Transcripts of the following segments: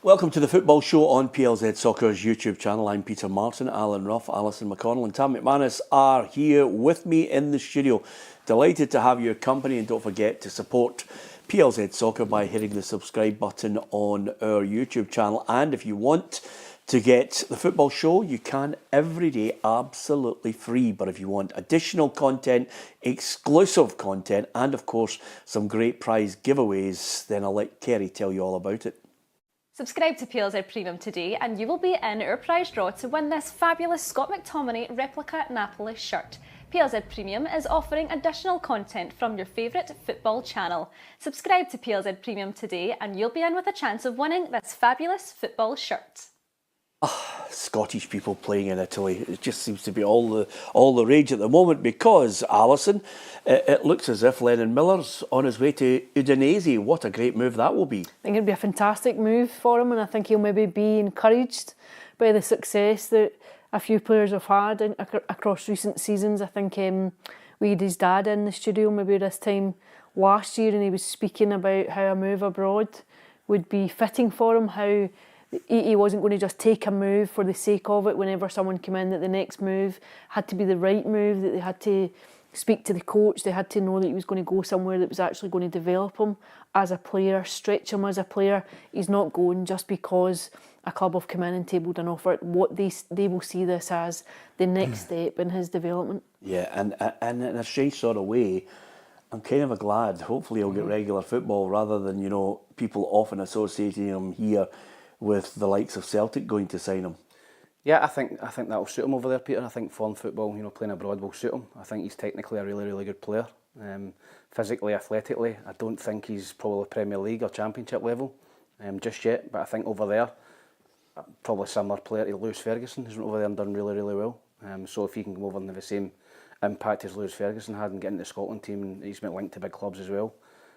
Welcome to the football show on PLZ Soccer's YouTube channel. I'm Peter Martin, Alan Ruff, Alison, McConnell and Tam McManus are here with me in the studio. Delighted to have your company, and don't forget to support PLZ Soccer by hitting the subscribe button on our YouTube channel. And if you want to get the football show, you can every day absolutely free. But if you want additional content, exclusive content, and of course some great prize giveaways, then I'll let Kerry tell you all about it. Subscribe to PLZ Premium today and you will be in our prize draw to win this fabulous Scott McTominay replica Napoli shirt. PLZ Premium is offering additional content from your favourite football channel. Subscribe to PLZ Premium today and you'll be in with a chance of winning this fabulous football shirt. Scottish people playing in Italy, it just seems to be all the rage at the moment because, Alison, it looks as if Lennon Miller's on his way to Udinese. What a great move that will be. I think it'll be a fantastic move for him, and I think he'll maybe be encouraged by the success that a few players have had across recent seasons. I think we had his dad in the studio maybe this time last year, and he was speaking about how a move abroad would be fitting for him, how he wasn't going to just take a move for the sake of it whenever someone came in, that the next move had to be the right move, that they had to speak to the coach, they had to know that he was going to go somewhere that was actually going to develop him as a player, stretch him as a player. He's not going just because a club have come in and tabled an offer. What they will see this as the next step in his development. Yeah, and in a strange sort of way, I'm kind of glad. Hopefully he'll get regular football rather than, you know, people often associating him here with the likes of Celtic going to sign him. Yeah, I think that will suit him over there, Peter. I think foreign football, you know, playing abroad will suit him. I think he's technically a really, really good player. Physically, athletically, I don't think he's probably Premier League or Championship level just yet. But I think over there, probably similar player to Lewis Ferguson, who's over there and done really, really well. So if he can come over and have the same impact as Lewis Ferguson had and get into the Scotland team, and he's been linked to big clubs as well,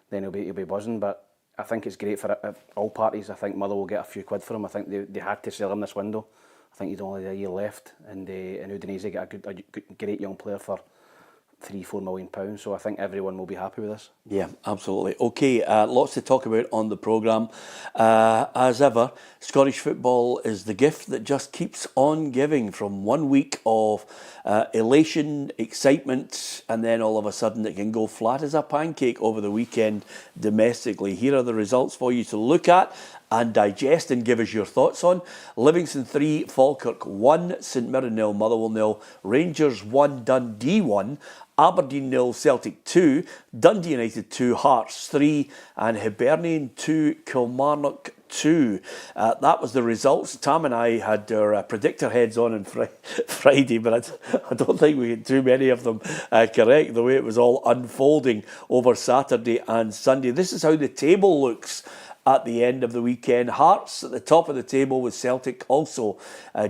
then he'll be buzzing. But I think it's great for all parties. I think Motherwell will get a few quid for him. I think they had to sell him this window. I think he's only a year left, and Udinese get a great young player for £3-4 million. So I think everyone will be happy with this. Yeah, absolutely. Okay, lots to talk about on the programme. As ever, Scottish football is the gift that just keeps on giving, from 1 week of elation, excitement, and then all of a sudden it can go flat as a pancake over the weekend domestically. Here are the results for you to look at and digest and give us your thoughts on. Livingston 3, Falkirk 1, St Mirren 0, Motherwell 0, Rangers 1, Dundee 1, Aberdeen 0, Celtic 2, Dundee United 2, Hearts 3, and Hibernian 2, Kilmarnock 2. That was the results. Tam and I had our predictor heads on Friday, but I don't think we had too many of them correct, the way it was all unfolding over Saturday and Sunday. This is how the table looks at the end of the weekend. Hearts at the top of the table with Celtic also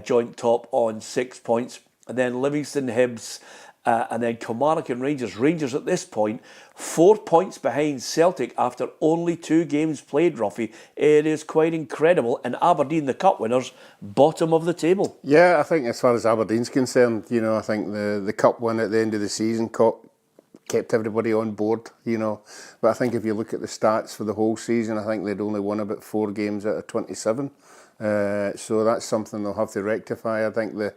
joint top on 6 points. And then Livingston, Hibs, and then Kilmarnock and Rangers. Rangers at this point 4 points behind Celtic after only 2 games played, Ruffy. It is quite incredible. And Aberdeen, the cup winners, bottom of the table. Yeah, I think as far as Aberdeen's concerned, you know, I think the cup win at the end of the season kept everybody on board, you know. But I think if you look at the stats for the whole season, I think they'd only won about 4 games out of 27. So that's something they'll have to rectify. I think the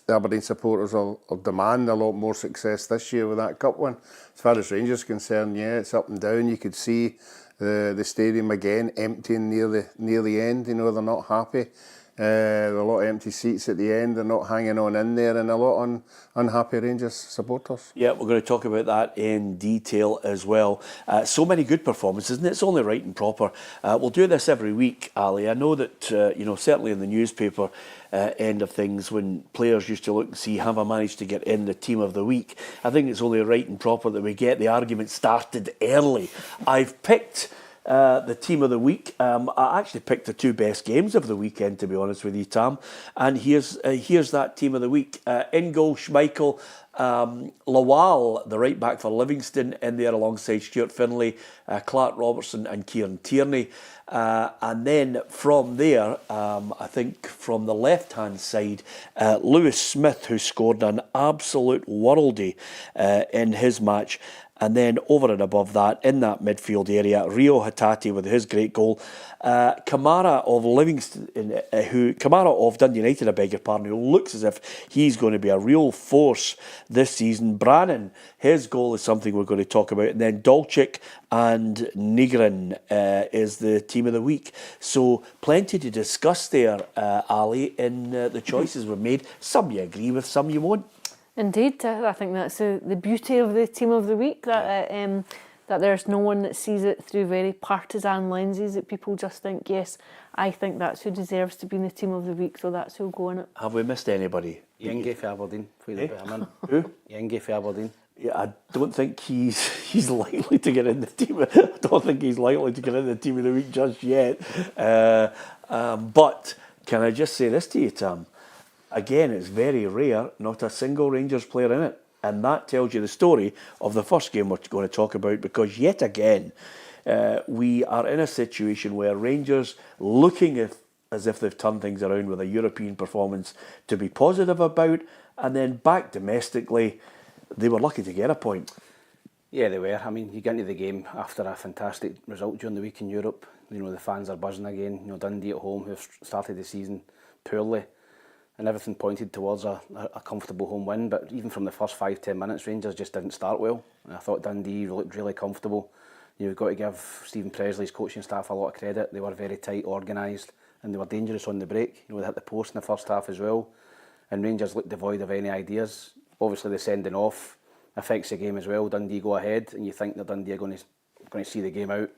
Aberdeen supporters will demand a lot more success this year with that cup win. As far as Rangers are concerned, yeah, it's up and down. You could see the stadium again emptying near the end. You know, they're not happy. There are a lot of empty seats at the end. They're not hanging on in there, and a lot of unhappy Rangers supporters. Yeah, we're going to talk about that in detail as well. So many good performances, and it's only right and proper. We'll do this every week, Ali. I know that, you know, certainly in the newspaper end of things, when players used to look and see, have I managed to get in the team of the week? I think it's only right and proper that we get the argument started early. I've picked the team of the week. I actually picked the 2 best games of the weekend, to be honest with you, Tam. And here's that team of the week. In goal, Schmeichel, Lawal, the right back for Livingston, in there alongside Stuart Finlay, Clark Robertson and Kieran Tierney. And then from there, I think from the left-hand side, Lewis Smith, who scored an absolute worldie in his match. And then over and above that, in that midfield area, Rio Hatate with his great goal. Kamara of Dundee United, I beg your pardon, who looks as if he's going to be a real force this season. Brannan, his goal is something we're going to talk about. And then Dolchik and Nigrin is the team of the week. So plenty to discuss there, Ali, in the choices we've made. Some you agree with, some you won't. Indeed, I think that's the beauty of the team of the week, that that there's no one that sees it through very partisan lenses, that people just think, yes, I think that's who deserves to be in the team of the week, so that's who'll go in it. Have we missed anybody? Yengi for Aberdeen. Who? Yengi for Aberdeen. Yeah, I don't think he's likely to get in the team. I don't think he's likely to get in the team of the week just yet. But can I just say this to you, Tam? Again, it's very rare, not a single Rangers player in it. And that tells you the story of the first game we're going to talk about, because yet again, we are in a situation where Rangers, looking as if they've turned things around with a European performance to be positive about, and then back domestically, they were lucky to get a point. Yeah, they were. I mean, you get into the game after a fantastic result during the week in Europe. You know, the fans are buzzing again. You know, Dundee at home, who've started the season poorly, and everything pointed towards a comfortable home win. But even from the first 5-10 minutes, Rangers just didn't start well. And I thought Dundee looked really comfortable. You've got to give Stephen Presley's coaching staff a lot of credit. They were very tight, organised, and they were dangerous on the break. You know, they hit the post in the first half as well. And Rangers looked devoid of any ideas. Obviously, the sending off affects the game as well. Dundee go ahead, and you think that Dundee are going to see the game out.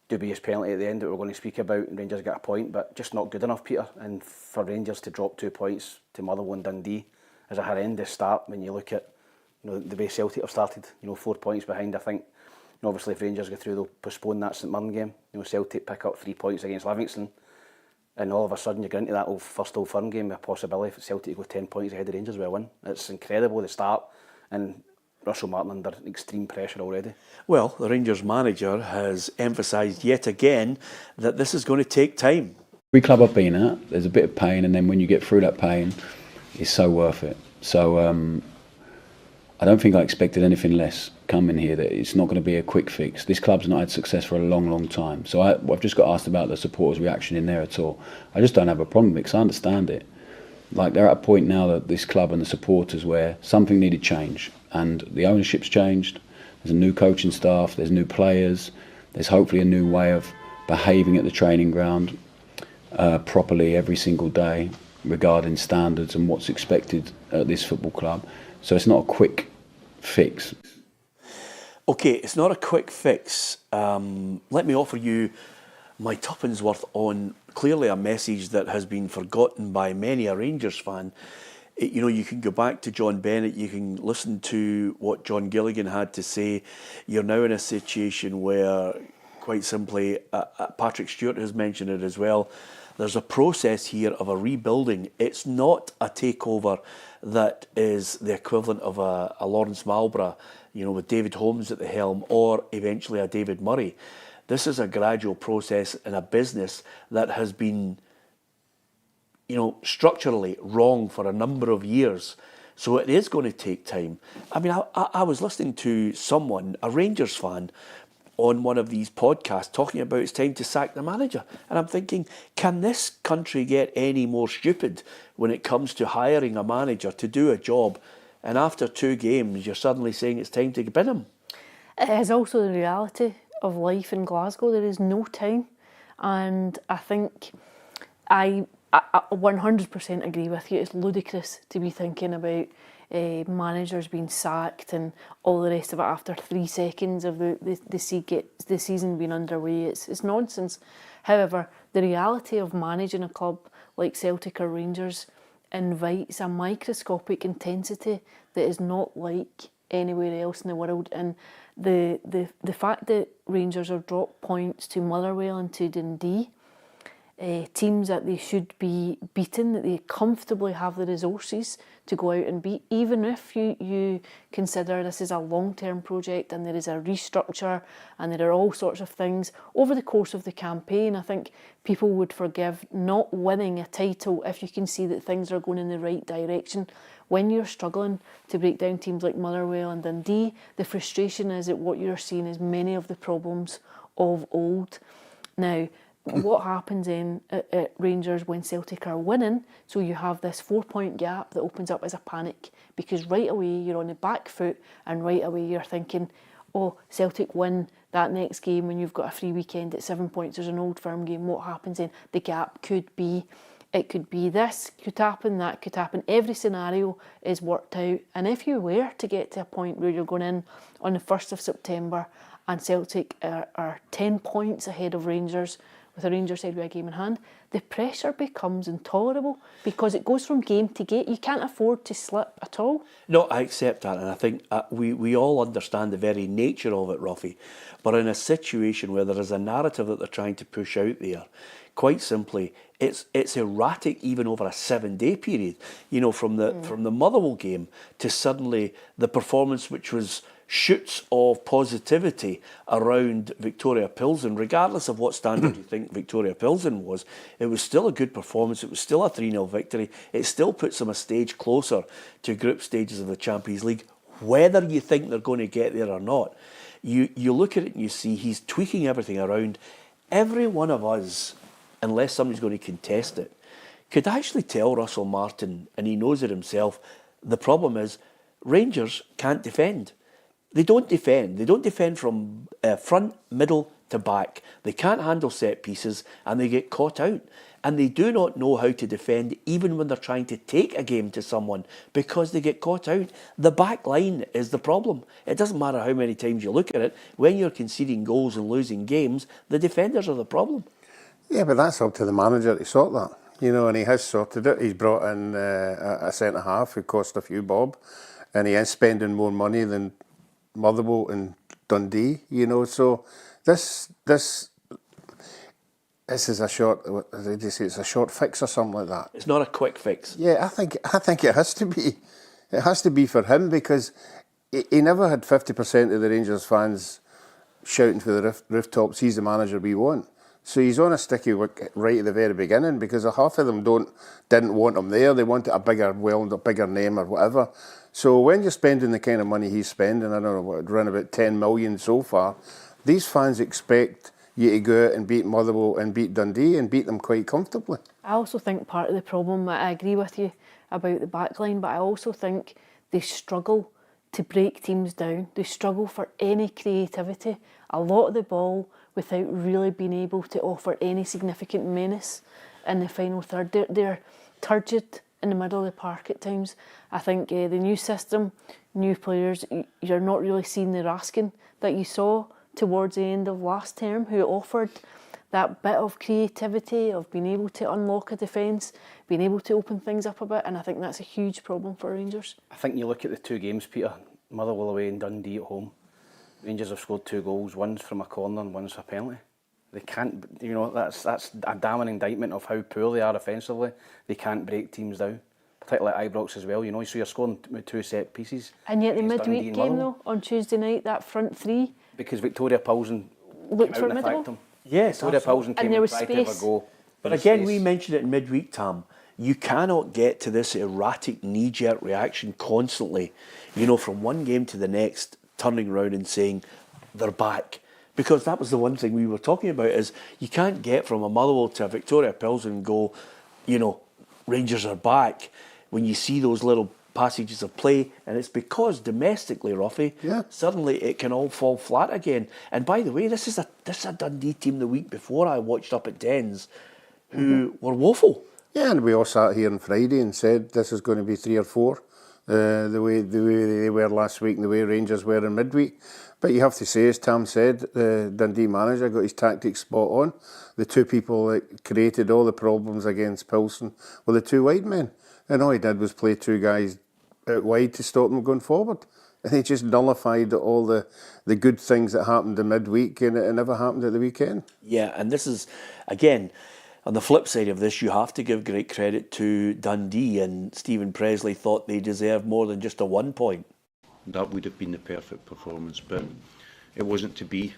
Dubious penalty at the end that we're going to speak about, and Rangers get a point, but just not good enough, Peter. And for Rangers to drop 2 points to Motherwell and Dundee is a horrendous start when you look at, you know, the way Celtic have started. You know, 4 points behind. I think, you know, obviously if Rangers go through, they'll postpone that St Mirren game. You know, Celtic pick up 3 points against Livingston, and all of a sudden you get into that first Old Firm game with a possibility for Celtic to go 10 points ahead of Rangers with a win. It's incredible, the start, and Russell Martin under extreme pressure already. Well, the Rangers manager has emphasised yet again that this is going to take time. Every club I've been at, there's a bit of pain, and then when you get through that pain, it's so worth it. So I don't think I expected anything less coming here, that it's not going to be a quick fix. This club's not had success for a long, long time. So I've just got asked about the supporters' reaction in there at all. I just don't have a problem with it, because I understand it. Like, they're at a point now, that this club and the supporters, where something needed change. And the ownership's changed, there's a new coaching staff, there's new players, there's hopefully a new way of behaving at the training ground properly every single day regarding standards and what's expected at this football club. So it's not a quick fix. Okay, it's not a quick fix. Let me offer you my tuppence worth on clearly a message that has been forgotten by many a Rangers fan. You know, you can go back to John Bennett, you can listen to what John Gilligan had to say. You're now in a situation where, quite simply, Patrick Stewart has mentioned it as well, there's a process here of a rebuilding. It's not a takeover that is the equivalent of a Lawrence Marlborough, you know, with David Holmes at the helm, or eventually a David Murray. This is a gradual process in a business that has been, you know, structurally wrong for a number of years. So it is going to take time. I mean, I was listening to someone, a Rangers fan, on one of these podcasts talking about it's time to sack the manager. And I'm thinking, can this country get any more stupid when it comes to hiring a manager to do a job, and after 2 games you're suddenly saying it's time to bin him? It is also the reality of life in Glasgow. There is no time. And I think I 100% agree with you. It's ludicrous to be thinking about managers being sacked and all the rest of it after 3 seconds of the season being underway. It's nonsense. However, the reality of managing a club like Celtic or Rangers invites a microscopic intensity that is not like anywhere else in the world. And the fact that Rangers have dropped points to Motherwell and to Dundee, teams that they should be beaten, that they comfortably have the resources to go out and beat, even if you consider this is a long-term project and there is a restructure and there are all sorts of things over the course of the campaign. I think people would forgive not winning a title if you can see that things are going in the right direction, when you're struggling to break down teams like Motherwell and Dundee, the frustration is that what you're seeing is many of the problems of old. Now, what happens then at Rangers when Celtic are winning? So you have this 4-point gap that opens up as a panic, because right away you're on the back foot and right away you're thinking, oh, Celtic win that next game when you've got a free weekend at 7 points. There's an Old Firm game. What happens then? The gap could be, it could be this could happen, that could happen. Every scenario is worked out. And if you were to get to a point where you're going in on the 1st of September and Celtic are 10 points ahead of Rangers, with a Rangers side with a game in hand, the pressure becomes intolerable because it goes from game to game. You can't afford to slip at all. No, I accept that, and I think we all understand the very nature of it, Ruffy. But in a situation where there is a narrative that they're trying to push out there, quite simply, it's erratic even over a 7-day period. You know, from the Motherwell game to suddenly the performance, which was shoots of positivity around Victoria Pilsen, regardless of what standard you think Victoria Pilsen was. It was still a good performance. It was still a 3-0 victory. It still puts them a stage closer to group stages of the Champions League, whether you think they're going to get there or not. You look at it and you see he's tweaking everything around. Every one of us, unless somebody's going to contest it, could actually tell Russell Martin, and he knows it himself, the problem is Rangers can't defend. They don't defend. They don't defend from front, middle to back. They can't handle set pieces and they get caught out. And they do not know how to defend even when they're trying to take a game to someone because they get caught out. The back line is the problem. It doesn't matter how many times you look at it. When you're conceding goals and losing games, the defenders are the problem. Yeah, but that's up to the manager to sort that. You know, and he has sorted it. He's brought in a centre-half who cost a few bob. And he is spending more money than Motherwell and Dundee, you know, so this is a short, as they say, it's a short fix or something like that. It's not a quick fix. Yeah, I think it has to be. It has to be for him because he never had 50% of the Rangers fans shouting to the rooftops, he's the manager we want. So he's on a sticky wicket right at the very beginning because half of them didn't want him there. They wanted a bigger name or whatever. So when you're spending the kind of money he's spending, I don't know what, around about 10 million so far, these fans expect you to go out and beat Motherwell and beat Dundee and beat them quite comfortably. I also think part of the problem, I agree with you about the backline, but I also think they struggle to break teams down. They struggle for any creativity, a lot of the ball without really being able to offer any significant menace in the final third. They're turgid in the middle of the park at times. I think the new system, new players, you're not really seeing the Raskin that you saw towards the end of last term, who offered that bit of creativity of being able to unlock a defence, being able to open things up a bit, and I think that's a huge problem for Rangers. I think you look at the two games, Peter, Motherwell away and Dundee at home. Rangers have scored 2 goals, one's from a corner and one's a penalty. They can't, you know, that's a damning indictment of how poor they are offensively. They can't break teams down, particularly Ibrox as well, you know, so you're scoring with 2 set pieces. And yet the midweek game though, on Tuesday night, that front three. Because Victoria Pilsen looked formidable. Yes, Victoria Pilsen came and tried to have a go. But again, we mentioned it in midweek, Tam. You cannot get to this erratic knee-jerk reaction constantly, you know, from one game to the next, turning around and saying they're back. Because that was the one thing we were talking about, is you can't get from a Motherwell to a Victoria Pilsen and go, you know, Rangers are back, when you see those little passages of play, and it's because domestically, Ruffy, suddenly it can all fall flat again. And by the way, this is a Dundee team the week before I watched up at Dens who were woeful. Yeah, and we all sat here on Friday and said this is going to be 3 or 4, the way they were last week and the way Rangers were in midweek. But you have to say, as Tam said, the Dundee manager got his tactics spot on. The 2 people that created all the problems against Pilsen were the 2 wide men. And all he did was play 2 guys out wide to stop them going forward. And he just nullified all the good things that happened in midweek, and it never happened at the weekend. Yeah, and this is, again, on the flip side of this, you have to give great credit to Dundee, and Stephen Presley thought they deserved more than just a 1 point. That would have been the perfect performance, but it wasn't to be.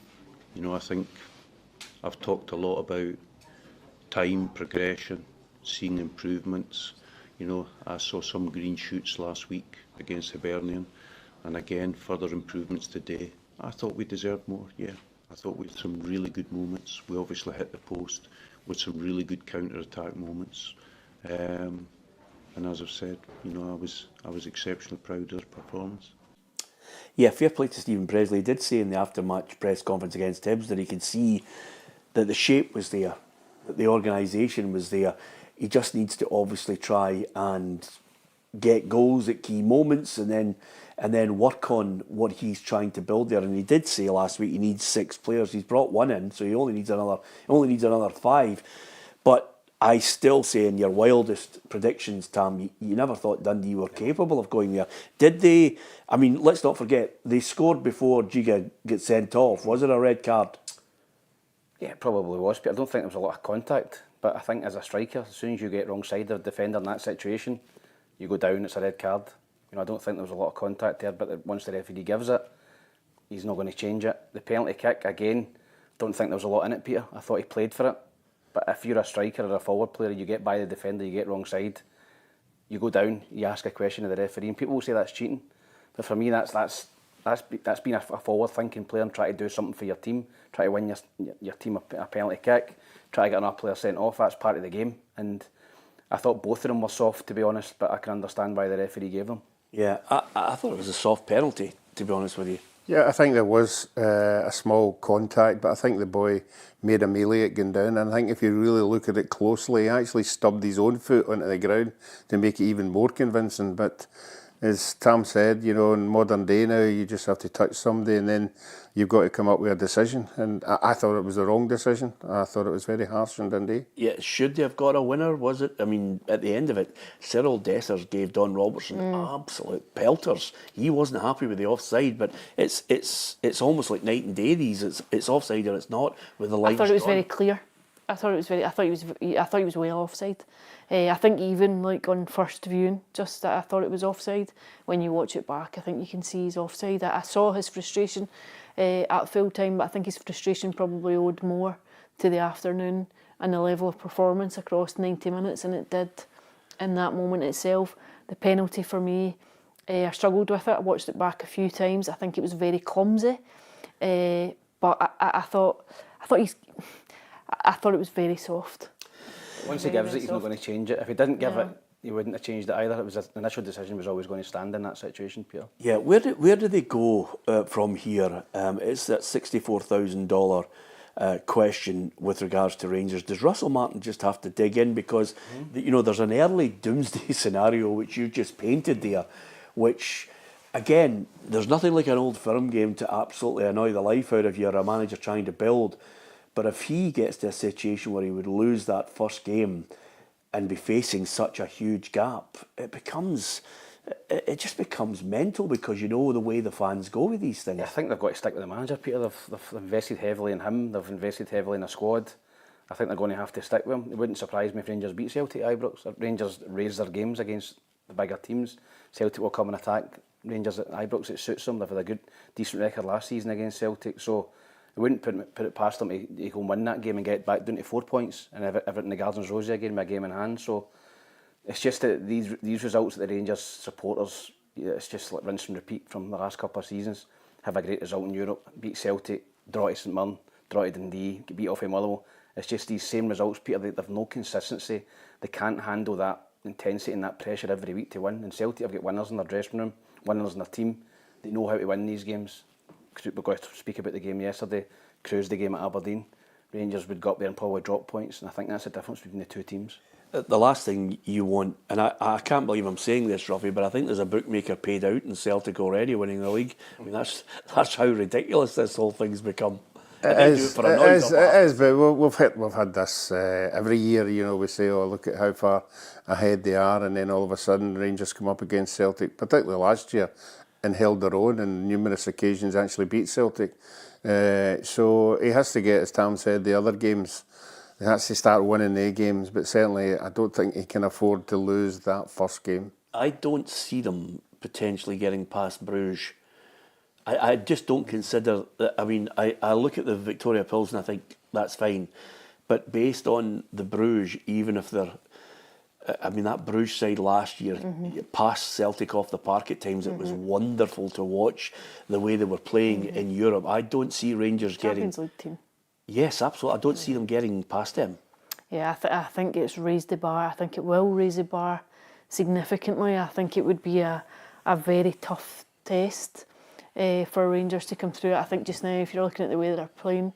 You know, I think I've talked a lot about time, progression, seeing improvements, You know, I saw some green shoots last week against Aberdeen, and again, further improvements today. I thought we deserved more, yeah. I thought we had some really good moments. We obviously hit the post with some really good counter-attack moments. And as I've said, you know, I was exceptionally proud of the performance. Yeah, fair play to Stephen Presley. He did say in the after-match press conference against Hibs that he could see that the shape was there, that the organisation was there. He just needs to obviously try and get goals at key moments and then work on what he's trying to build there. And he did say last week he needs 6 players. He's brought 1 in, so he only needs another 5. But I still say in your wildest predictions, Tam, you never thought Dundee were capable of going there. Did they? I mean, let's not forget, they scored before Giga gets sent off. Was it a red card? Yeah, it probably was, but I don't think there was a lot of contact. But I think as a striker, as soon as you get wrong side of the defender in that situation, you go down, it's a red card. You know, I don't think there was a lot of contact there, but once the referee gives it, he's not going to change it. The penalty kick, again, don't think there was a lot in it, Peter. I thought he played for it. But if you're a striker or a forward player, you get by the defender, you get wrong side, you go down, you ask a question of the referee, and people will say that's cheating. But for me, that's being a forward-thinking player and try to do something for your team, try to win your team a penalty kick, try to get another player sent off. That's part of the game. And I thought both of them were soft, to be honest, but I can understand why the referee gave them. Yeah, I thought it was a soft penalty, to be honest with you. Yeah, I think there was a small contact, but I think the boy made a melee at going down. And I think if you really look at it closely, he actually stubbed his own foot onto the ground to make it even more convincing. But as Tam said, you know, in modern day now, you just have to touch somebody and then you've got to come up with a decision. And I thought it was the wrong decision. I thought it was very harsh on Dundee. Yeah, should they have got a winner, was it? I mean, at the end of it, Cyril Dessers gave Don Robertson absolute pelters. He wasn't happy with the offside, but it's almost like night and day. It's offside or it's not with the lines. I thought it was drawn. very clear. I thought he was well offside. I think even like on first viewing, just that I thought it was offside. When you watch it back, I think you can see he's offside. I saw his frustration at full time, but I think his frustration probably owed more to the afternoon and the level of performance across 90 minutes than it did in that moment itself. The penalty for me, I struggled with it. I watched it back a few times. I think it was very clumsy, but I thought it was very soft. Once he gives it, he's not going to change it. If he didn't give it, he wouldn't have changed it either. The initial decision was always going to stand in that situation, Peter. Yeah, where do they go from here? It's that $64,000 question with regards to Rangers. Does Russell Martin just have to dig in? Because you know, there's an early doomsday scenario which you just painted there, which, again, there's nothing like an old firm game to absolutely annoy the life out of you or a manager trying to build. But if he gets to a situation where he would lose that first game and be facing such a huge gap, it just becomes mental, because you know the way the fans go with these things. I think they've got to stick with the manager, Peter. They've invested heavily in him. They've invested heavily in the squad. I think they're going to have to stick with him. It wouldn't surprise me if Rangers beat Celtic at Ibrox. Rangers raise their games against the bigger teams. Celtic will come and attack Rangers at Ibrox. It suits them. They've had a good, decent record last season against Celtic. So it wouldn't put it past them to go and win that game and get back down to 4 points. And Everton the Gardens Rosy again with a game in hand. So it's just that these results that the Rangers supporters, it's just like rinse and repeat from the last couple of seasons. Have a great result in Europe, beat Celtic, draw to St Mirren, draw to Dundee, get beat off in Motherwell. It's just these same results, Peter. They've no consistency. They can't handle that intensity and that pressure every week to win. And Celtic have got winners in their dressing room, winners in their team. They know how to win these games. We're going to speak about the game yesterday. Cruised the game at Aberdeen. Rangers would go up there and probably drop points, and I think that's the difference between the two teams. The last thing you want, and I can't believe I'm saying this, Ruffy, but I think there's a bookmaker paid out in Celtic already winning the league. I mean, that's how ridiculous this whole thing's become. It is, but we've had this every year. You know, we say, oh, look at how far ahead they are, and then all of a sudden Rangers come up against Celtic, particularly last year, and held their own, and numerous occasions actually beat Celtic. So he has to get, as Tam said, the other games. He has to start winning the games, but certainly I don't think he can afford to lose that first game. I don't see them potentially getting past Bruges. I just don't consider that. I mean, I look at the Victoria Pills and I think that's fine, but based on the Bruges, even if they're I mean, that Bruges side last year, past Celtic off the park at times, it was wonderful to watch the way they were playing in Europe. I don't see Rangers Champions getting... League team. Yes, absolutely. I don't see them getting past them. Yeah, I think it's raised the bar. I think it will raise the bar significantly. I think it would be a very tough test for Rangers to come through. I think just now, if you're looking at the way they're playing,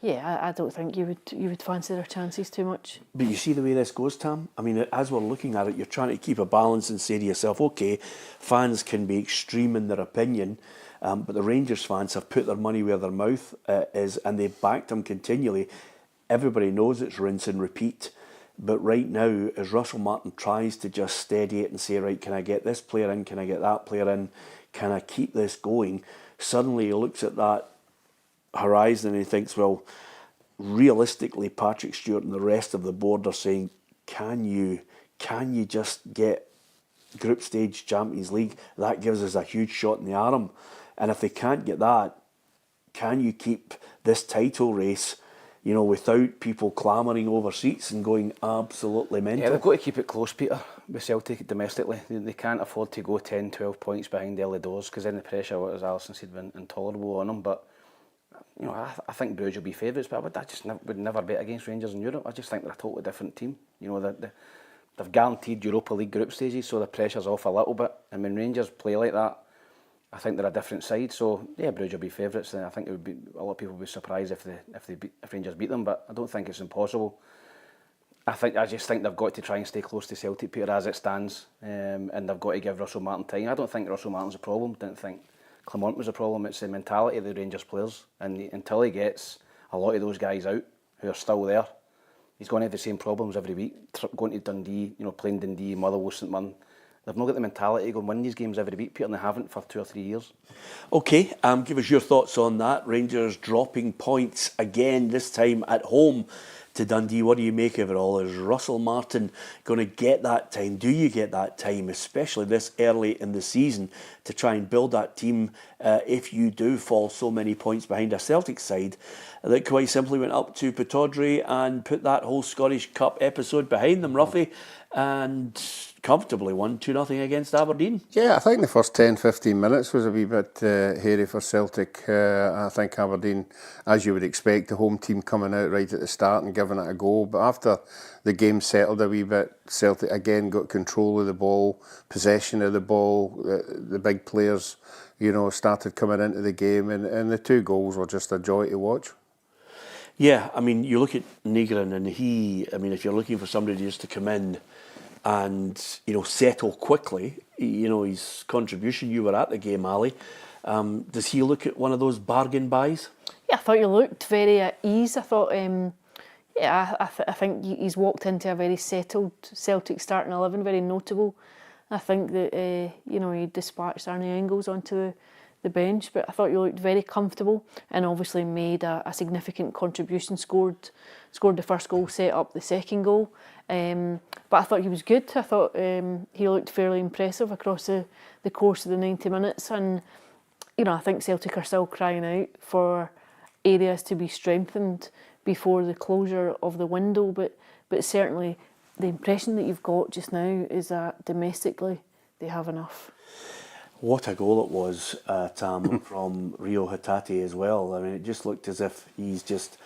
yeah, I don't think you would fancy their chances too much. But you see the way this goes, Tam? I mean, as we're looking at it, you're trying to keep a balance and say to yourself, OK, fans can be extreme in their opinion, but the Rangers fans have put their money where their mouth is, and they've backed them continually. Everybody knows it's rinse and repeat. But right now, as Russell Martin tries to just steady it and say, right, can I get this player in? Can I get that player in? Can I keep this going? Suddenly he looks at that horizon and he thinks, well, realistically, Patrick Stewart and the rest of the board are saying, can you just get group stage Champions League? That gives us a huge shot in the arm. And if they can't get that, can you keep this title race, you know, without people clamouring over seats and going absolutely mental? Yeah, they've got to keep it close, Peter, with Celtic domestically. They can't afford to go 10, 12 points behind early doors, because then the pressure, as Alison said, would be intolerable on them. But you know, I think Bruges will be favourites, but would never bet against Rangers in Europe. I just think they're a totally different team. You know, they've guaranteed Europa League group stages, so the pressure's off a little bit. And when Rangers play like that, I think they're a different side. So yeah, Bruges will be favourites. And I think it would be a lot of people would be surprised if Rangers beat them, but I don't think it's impossible. I just think they've got to try and stay close to Celtic, Peter, as it stands, and they've got to give Russell Martin time. I don't think Russell Martin's a problem. Didn't think Clement was a problem. It's the mentality of the Rangers players, and until he gets a lot of those guys out who are still there, he's going to have the same problems every week. Going to Dundee, you know, playing Dundee, Motherwell, St Mirren. They've not got the mentality to go and win these games every week, Peter, and they haven't for 2 or 3 years. OK, give us your thoughts on that. Rangers dropping points again, this time at home to Dundee. What do you make of it all? Is Russell Martin going to get that time? Do you get that time, especially this early in the season, to try and build that team if you do fall so many points behind a Celtic side that quite simply went up to Pittodrie and put that whole Scottish Cup episode behind them, roughly, and comfortably won 2-0 against Aberdeen? Yeah, I think the first 10-15 minutes was a wee bit hairy for Celtic. I think Aberdeen, as you would expect, the home team coming out right at the start and giving it a go. But after the game settled a wee bit, Celtic again got control of the ball, possession of the ball. The big players, you know, started coming into the game, and the 2 goals were just a joy to watch. Yeah, I mean, you look at Nygren, and if you're looking for somebody just to come in and, you know, settle quickly, you know, his contribution, you were at the game, Ali. Does he look at one of those bargain buys? Yeah, I thought he looked very at ease. I thought, I think he's walked into a very settled Celtic starting 11, very notable. I think that, you know, he dispatched Arnie Engels onto the bench, but I thought he looked very comfortable and obviously made a significant contribution, scored the first goal, set up the second goal. But I thought he was good. I thought he looked fairly impressive across the course of the 90 minutes. And, you know, I think Celtic are still crying out for areas to be strengthened before the closure of the window. But certainly the impression that you've got just now is that domestically they have enough. What a goal it was, Tam, from Rio Hatate as well. I mean, it just looked as if he's just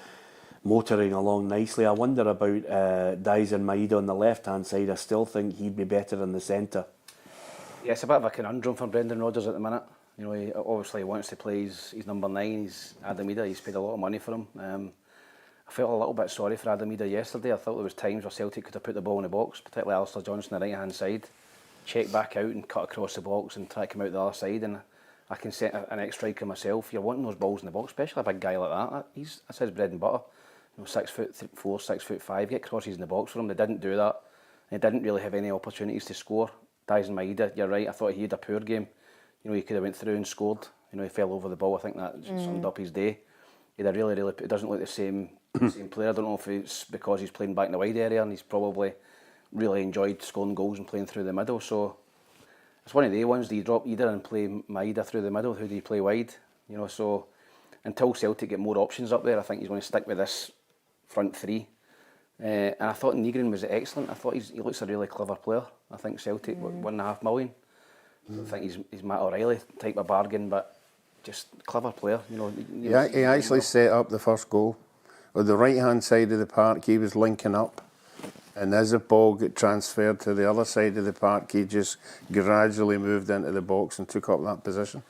motoring along nicely. I wonder about Dyson Maeda on the left-hand side. I still think he'd be better in the centre. Yeah, it's a bit of a conundrum for Brendan Rodgers at the minute. You know, he obviously wants to play his number 9. He's Adam Maeda. He's paid a lot of money for him. I felt a little bit sorry for Adam Maeda yesterday. I thought there was times where Celtic could have put the ball in the box, particularly Alistair Johnson on the right-hand side, check back out and cut across the box and try to come out the other side. And I can set an ex-striker myself. You're wanting those balls in the box, especially a big guy like that. That's his bread and butter. You know, 6'4", 6'5", get crosses in the box for him. They didn't do that. They didn't really have any opportunities to score. Dyson Maeda, you're right. I thought he had a poor game. You know, he could have went through and scored. You know, he fell over the ball. I think that summed up his day. He had a really, it doesn't look the same player. I don't know if it's because he's playing back in the wide area and he's probably really enjoyed scoring goals and playing through the middle. So it's one of the ones. Do you drop either and play Maeda through the middle? Who do you play wide? You know, so until Celtic get more options up there, I think he's going to stick with this front 3 And I thought Negrin was excellent. I thought he looks a really clever player. I think Celtic, $1.5 million. I think he's Matt O'Reilly type of bargain, but just clever player. Yeah, he actually set up the first goal. On the right-hand side of the park, he was linking up. And as the ball got transferred to the other side of the park, he just gradually moved into the box and took up that position.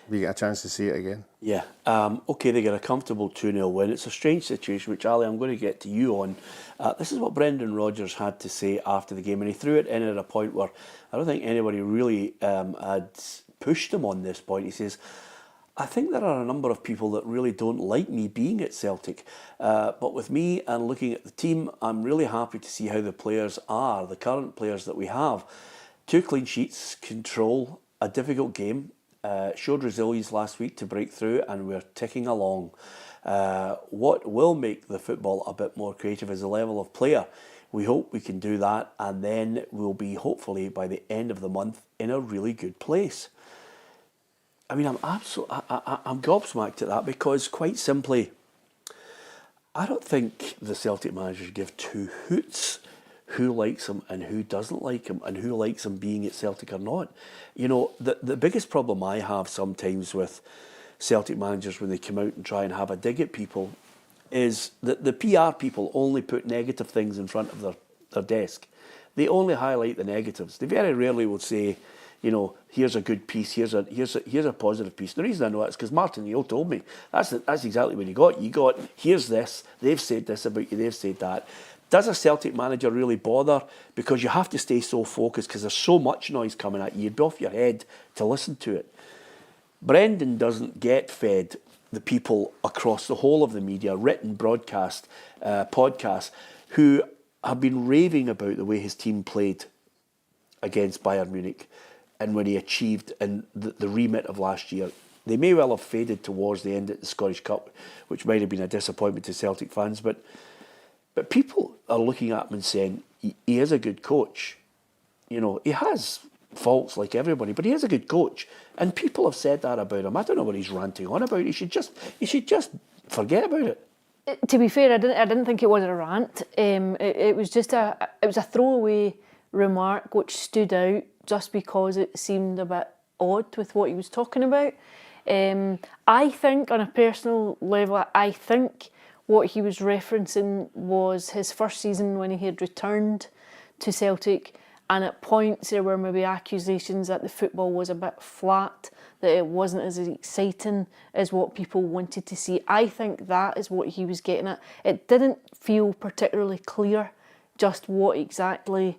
We get a chance to see it again. Yeah. OK, they get a comfortable 2-0 win. It's a strange situation, which, Ali, I'm going to get to you on. This is what Brendan Rodgers had to say after the game, and he threw it in at a point where I don't think anybody really had pushed him on this point. He says, I think there are a number of people that really don't like me being at Celtic. But with me and looking at the team, I'm really happy to see how the players are, the current players that we have. 2 clean sheets, control, a difficult game. Showed resilience last week to break through, and we're ticking along. What will make the football a bit more creative is the level of player. We hope we can do that, and then we'll be, hopefully, by the end of the month, in a really good place. I mean, I'm gobsmacked at that, because quite simply, I don't think the Celtic managers give 2 hoots who likes him and who doesn't like him and who likes him being at Celtic or not. The biggest problem I have sometimes with Celtic managers when they come out and try and have a dig at people is that the PR people only put negative things in front of their desk. They only highlight the negatives. They very rarely will say, here's a good piece, here's a positive piece. The reason I know that is because Martin Yeo told me that's exactly what you got. You got, here's this, they've said this about you, they've said that. Does a Celtic manager really bother? Because you have to stay so focused because there's so much noise coming at you. You'd be off your head to listen to it. Brendan doesn't get fed the people across the whole of the media, written, broadcast, podcasts, who have been raving about the way his team played against Bayern Munich and when he achieved in the remit of last year. They may well have faded towards the end of the Scottish Cup, which might have been a disappointment to Celtic fans, but people are looking at him and saying, he is a good coach. He has faults like everybody, but he is a good coach. And people have said that about him. I don't know what he's ranting on about. He should just forget about it. To be fair, I didn't think it was a rant. It was just a throwaway remark which stood out just because it seemed a bit odd with what he was talking about. I think, on a personal level, I think what he was referencing was his first season when he had returned to Celtic, and at points there were maybe accusations that the football was a bit flat, that it wasn't as exciting as what people wanted to see. I think that is what he was getting at. It didn't feel particularly clear just what exactly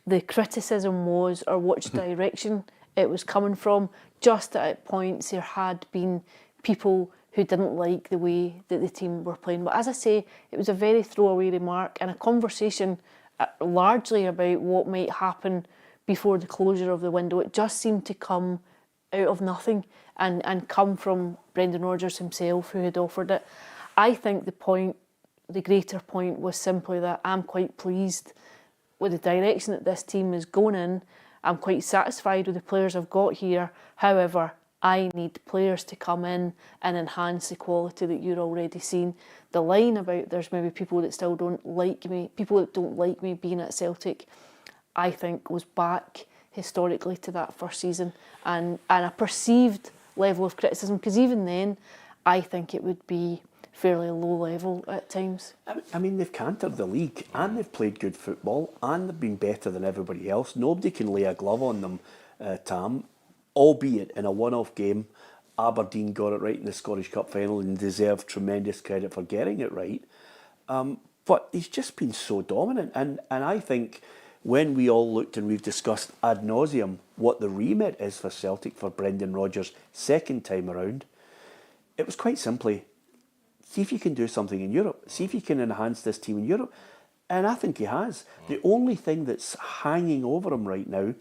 the criticism was or which direction it was coming from. Just that at points there had been people who didn't like the way that the team were playing. But as I say, it was a very throwaway remark and a conversation largely about what might happen before the closure of the window. It just seemed to come out of nothing and come from Brendan Rodgers himself, who had offered it. I think the greater point was simply that I'm quite pleased with the direction that this team is going in. I'm quite satisfied with the players I've got here. However, I need players to come in and enhance the quality that you're already seeing. The line about there's maybe people that still don't like me, people that don't like me being at Celtic, I think was back historically to that first season and a perceived level of criticism, because even then I think it would be fairly low level at times. I mean, they've cantered the league and they've played good football and they've been better than everybody else. Nobody can lay a glove on them, Tam. Albeit in a one-off game, Aberdeen got it right in the Scottish Cup final and deserved tremendous credit for getting it right. But he's just been so dominant. And I think when we all looked and we've discussed ad nauseum what the remit is for Celtic for Brendan Rodgers' second time around, it was quite simply, see if you can do something in Europe. See if you can enhance this team in Europe. And I think he has. The only thing that's hanging over him right now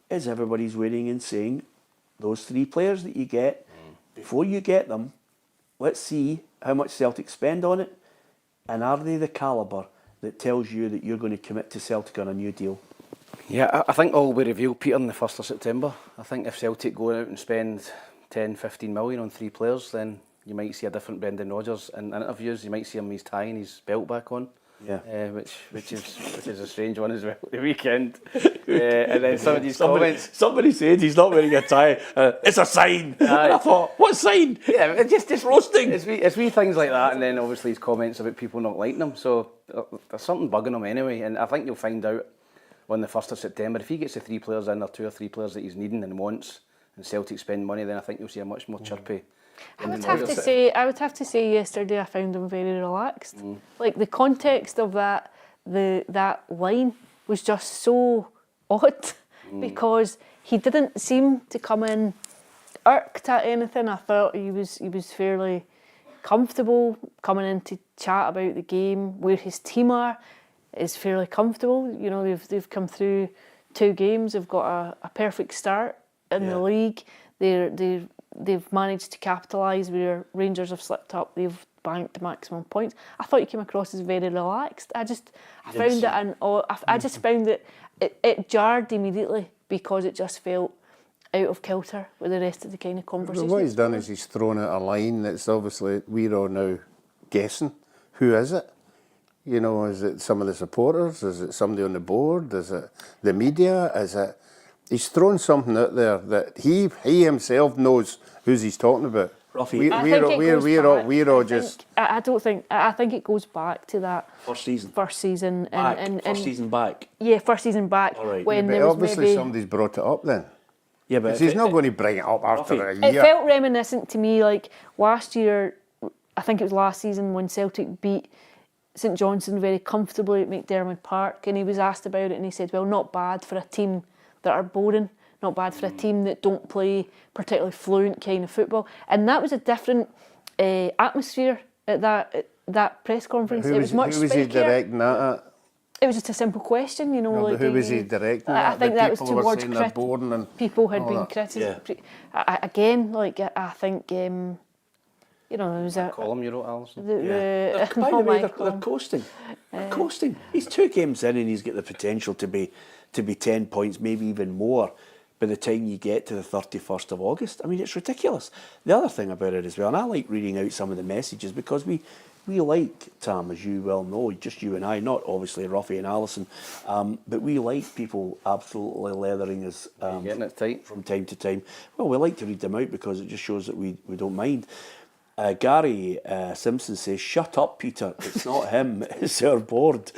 is everybody's waiting and saying, those 3 players that you get, before you get them, let's see how much Celtic spend on it, and are they the calibre that tells you that you're going to commit to Celtic on a new deal? Yeah, I think all will be revealed, Peter, on the 1st of September. I think if Celtic go out and spend 10, 15 million on 3 players, then you might see a different Brendan Rodgers in interviews. You might see him with his tie and his belt back on. which is a strange one as well. The weekend, and then somebody's comments. Somebody said he's not wearing a tie. It's a sign. And I thought, what sign? Yeah, it's just roasting. It's wee things like that, and then obviously his comments about people not liking him. So there's something bugging him anyway, and I think you'll find out on the 1st of September if he gets the 3 players in, or 2 or 3 players that he's needing and wants, and Celtic spend money, then I think you'll see a much more chirpy. I would have to say yesterday I found him very relaxed. Like the context of that line was just so odd because he didn't seem to come in irked at anything. I felt he was fairly comfortable coming in to chat about the game. Where his team is fairly comfortable. You know, they've come through 2 games. They've got a perfect start in the league. They've managed to capitalise where Rangers have slipped up. They've banked maximum points. I thought he came across as very relaxed. I found that it jarred immediately because it just felt out of kilter with the rest of the kind of conversation. What he's done is he's thrown out a line that's obviously we're all now guessing. Who is it? You know, is it some of the supporters? Is it somebody on the board? Is it the media? Is it? He's thrown something out there that he himself knows who's he's talking about. Ruffy, I think it goes back to that first season. First season back. Yeah, first season back. All right. When but there was obviously maybe somebody's brought it up then. Yeah, but he's not going to bring it up after a year. It felt reminiscent to me, like last year. I think it was last season when Celtic beat St Johnstone very comfortably at McDermott Park, and he was asked about it, and he said, "Well, not bad for a team that are boring, not bad for a team that don't play particularly fluent kind of football." And that was a different atmosphere at that press conference. It was much who was he directing that at? It was just a simple question, you know. No, like who was he directing that? I think that was people were towards saying they're boring and people had been that. criticised. Again, like I think, you know, there was a column you wrote, Alison. By the way, they're coasting. They're coasting. He's 2 games in and he's got the potential to be 10 points, maybe even more, by the time you get to the 31st of August. I mean, it's ridiculous. The other thing about it as well, and I like reading out some of the messages because we like, Tam, as you well know, just you and I, not obviously Ruffy and Alison, but we like people absolutely leathering us getting it tight from time to time. Well, we like to read them out because it just shows that we don't mind. Gary Simpson says, "Shut up, Peter. It's not him. It's our board."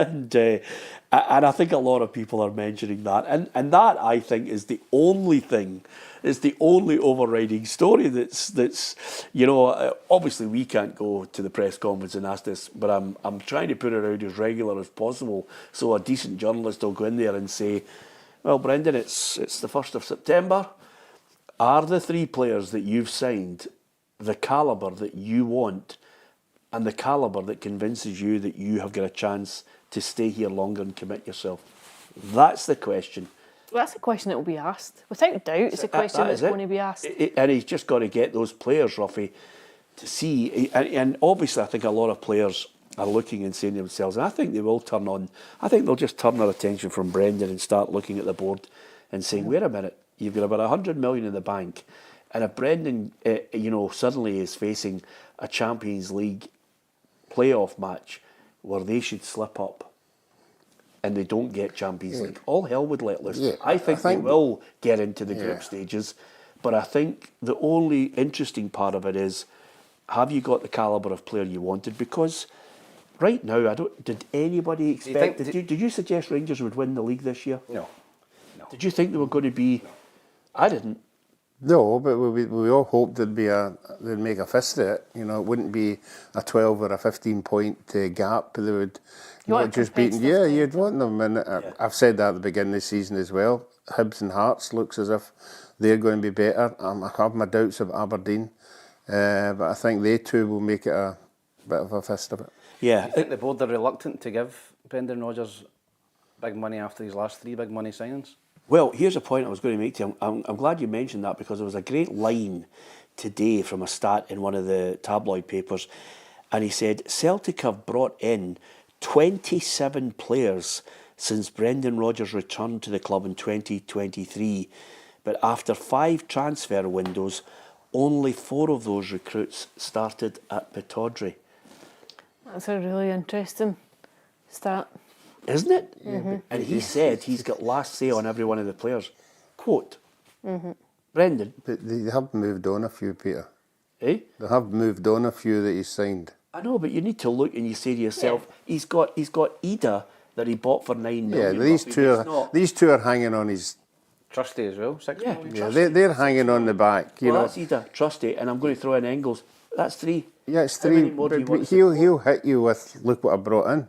and I think a lot of people are mentioning that, and that I think is the only thing. It's the only overriding story that's you know. Obviously, we can't go to the press conference and ask this, but I'm trying to put it out as regular as possible, so a decent journalist will go in there and say, "Well, Brendan, it's the 1st of September. Are the 3 players that you've signed the calibre that you want and the calibre that convinces you that you have got a chance to stay here longer and commit yourself?" That's the question. Well, that's a question that will be asked. Without doubt, it's a question that's going to be asked. And he's just got to get those players, Ruffy, to see. And obviously, I think a lot of players are looking and saying to themselves, and I think they will turn on, I think they'll just turn their attention from Brendan and start looking at the board and saying, wait a minute, you've got about 100 million in the bank. And if Brendan, suddenly is facing a Champions League playoff match where they should slip up and they don't get Champions League, all hell would let loose. Yeah, I think they will get into the group stages, but I think the only interesting part of it is, have you got the calibre of player you wanted? Because right now, did anybody expect? Did you suggest Rangers would win the league this year? No. Did you think they were going to be? I didn't. No, but we all hoped they'd make a fist of it. You know, it wouldn't be a 12 or a 15 point gap. They would not just beaten. Yeah, you'd want them. And I've said that at the beginning of the season as well. Hibs and Hearts looks as if they're going to be better. I have my doubts of Aberdeen, but I think they too will make it a bit of a fist of it. Yeah, I think the board are reluctant to give Brendan Rodgers big money after his last 3 big money signings. Well, here's a point I was going to make to you. I'm glad you mentioned that because there was a great line today from a stat in one of the tabloid papers, and he said Celtic have brought in 27 players since Brendan Rodgers returned to the club in 2023, but after 5 transfer windows, only 4 of those recruits started at Pittodrie. That's a really interesting Start. Isn't it? And he said he's got last say on every one of the players. Quote, Brendan. But they have moved on a few, Peter. Eh? They have moved on a few that he's signed. I know, but you need to look and you say to yourself, he's got Ida that he bought for 9 million. Yeah, these two are hanging on his. Trusty as well, 6 million. Yeah, they're hanging on the back. You know, that's Ida, Trusty, and I'm going to throw in Engels. That's 3. Yeah, it's How many 3. more do you But want to he'll hit you with, look what I brought in.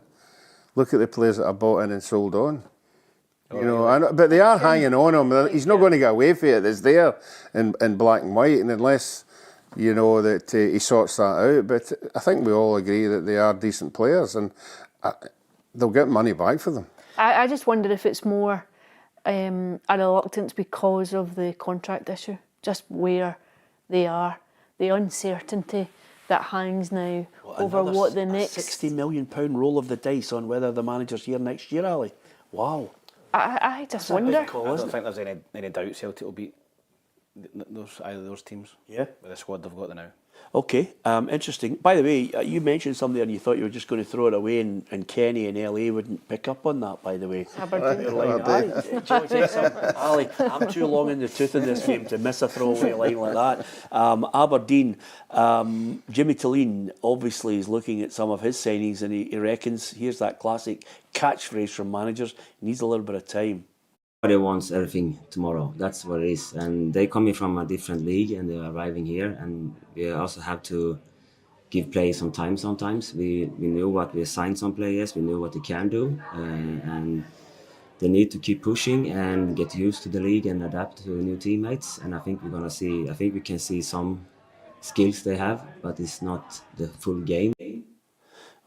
Look at the players that I bought in and sold on. You know, but they are hanging on him. He's not going to get away from it. It's there in black and white, and unless you know that he sorts that out. But I think we all agree that they are decent players, and they'll get money back for them. I just wonder if it's more a reluctance because of the contract issue, just where they are, the uncertainty that hangs now over what the next £60 million roll of the dice on whether the manager's here next year, Ali. Wow. I just wonder. I don't think there's any doubt Celtic will beat either of those teams. Yeah. With the squad they've got now. Okay, interesting. By the way, you mentioned something and you thought you were just going to throw it away, and Kenny and LA wouldn't pick up on that, by the way. Aberdeen. You're like, Ali, I'm too long in the tooth in this game to miss a throwaway line like that. Aberdeen, Jimmy Tilleen obviously is looking at some of his signings, and he reckons, here's that classic catchphrase from managers, he needs a little bit of time. Everybody wants everything tomorrow. That's what it is. And they're coming from a different league and they're arriving here. And we also have to give players some time sometimes. We knew what we assigned some players. We knew what they can do. And they need to keep pushing and get used to the league and adapt to new teammates. And I think we can see some skills they have, but it's not the full game.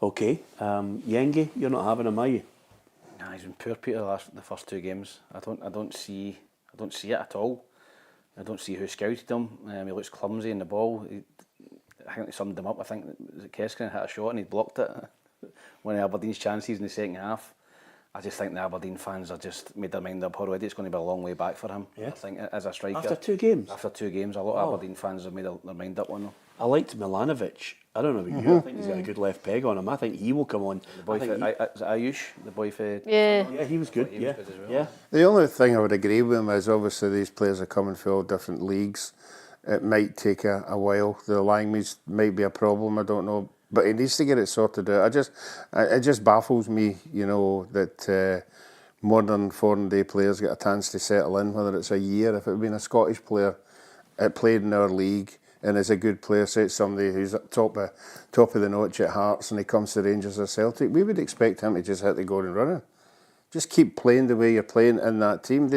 Okay. Yenge, you're not having him, are you? Nah, he's been poor, Peter. The first 2 games. I don't see it at all. I don't see who scouted him. He looks clumsy in the ball. I think they summed him up. I think Keskin hit a shot and he blocked it. One of Aberdeen's chances in the second half. I just think the Aberdeen fans are just made their mind up already. It's going to be a long way back for him. Yeah. I think as a striker. After 2 games? After 2 games, a lot of Aberdeen fans have made their mind up on him. I liked Milanovic. I don't know about you. I think he's got a good left peg on him. I think he will come on. The boy, is it Ayush? The boy for... Yeah, he was good. He was good as well. Yeah. The only thing I would agree with him is obviously these players are coming from all different leagues. It might take a while. The language might be a problem, I don't know. But he needs to get it sorted out. It just baffles me, you know, that modern foreign-day players get a chance to settle in, whether it's a year. If it had been a Scottish player that played in our league and is a good player, say it's somebody who's at top of the notch at Hearts and he comes to Rangers or Celtic, we would expect him to just hit the ground running. Just keep playing the way you're playing in that team.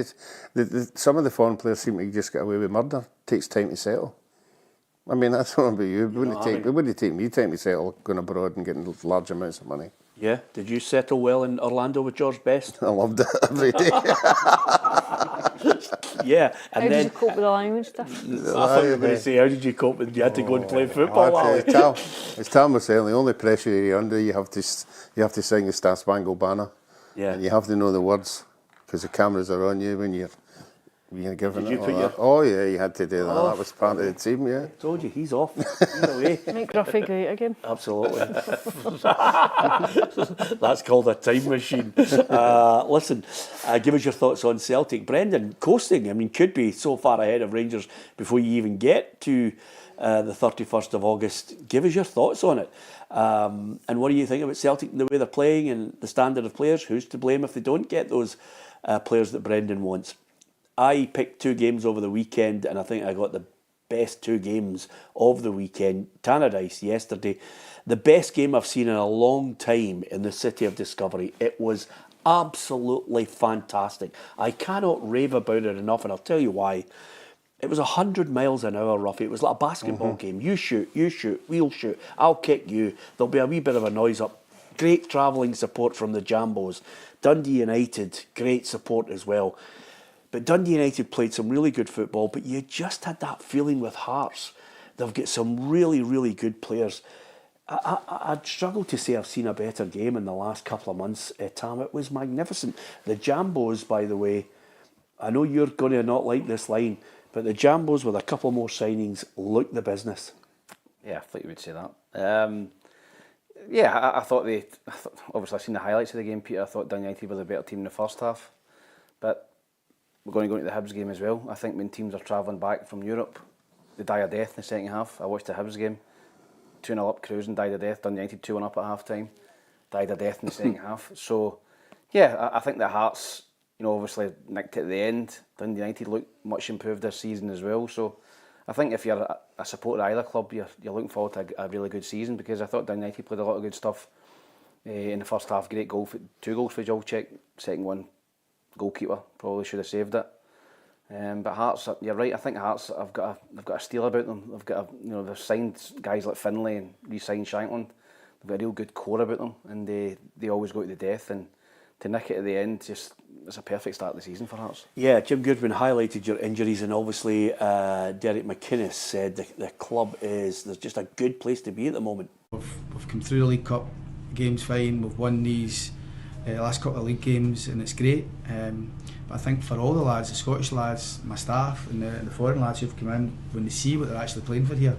Some of the foreign players seem to just get away with murder. It takes time to settle. I mean, that's not about you. It wouldn't take me time to settle going abroad and getting large amounts of money. Yeah. Did you settle well in Orlando with George Best? I loved it every day. Yeah. And how then, did you cope with the language stuff? I thought you were going to say, how did you cope with you had to go and play football, Ali? As Tam was saying, the only pressure you're under, you have to sing the Star Spangled Banner. Yeah. And you have to know the words because the cameras are on you when you're giving Did you it. put your... Oh yeah, you had to do that. Oh, That was part of the team, yeah. I told you, he's off. He's away. Make Ruffy great again. Absolutely. That's called a time machine. Listen, give us your thoughts on Celtic. Brendan, coasting, I mean, could be so far ahead of Rangers before you even get to the 31st of August. Give us your thoughts on it. And what do you think about Celtic and the way they're playing and the standard of players? Who's to blame if they don't get those players that Brendan wants? I picked 2 games over the weekend and I think I got the best 2 games of the weekend. Tannadice yesterday, the best game I've seen in a long time in the City of Discovery. It was absolutely fantastic. I cannot rave about it enough, and I'll tell you why. It was 100 miles an hour, Ruffy. It was like a basketball game. You shoot, we'll shoot, I'll kick you. There'll be a wee bit of a noise up. Great travelling support from the Jambos. Dundee United, great support as well. But Dundee United played some really good football, but you just had that feeling with Hearts. They've got some really, really good players. I'd struggle to say I've seen a better game in the last couple of months, Tam. It was magnificent. The Jambos, by the way, I know you're going to not like this line, but the Jambos with a couple more signings look the business. Yeah, I thought you would say that. Yeah, I thought obviously I've seen the highlights of the game, Peter. I thought Dundee United were the better team in the first half, but we're going to go into the Hibs game as well. I think when teams are travelling back from Europe, they die a death in the second half. I watched the Hibs game, 2-0 up, cruising, died a death. Dundee United 2-1 up at half time, died a death in the second half. So, yeah, I think the Hearts, obviously nicked it at the end. Dundee United looked much improved this season as well. So, I think if you're a supporter of either club, you're looking forward to a really good season, because I thought Dundee United played a lot of good stuff in the first half. Great goal, 2 goals for Jolchek. Second one, goalkeeper probably should have saved it. But Hearts, you're right. I think Hearts have got a steal about them. They've signed guys like Finlay and re-signed Shankland. They've got a real good core about them, and they always go to the death. And to nick it at the end, it's a perfect start to the season for Hearts. Yeah, Jim Goodwin highlighted your injuries, and obviously Derek McInnes said the club there's just a good place to be at the moment. We've come through the League Cup games fine. We've won these last couple of league games, and it's great. But I think for all the lads, the Scottish lads, my staff, and the foreign lads who've come in, when they see what they're actually playing for here,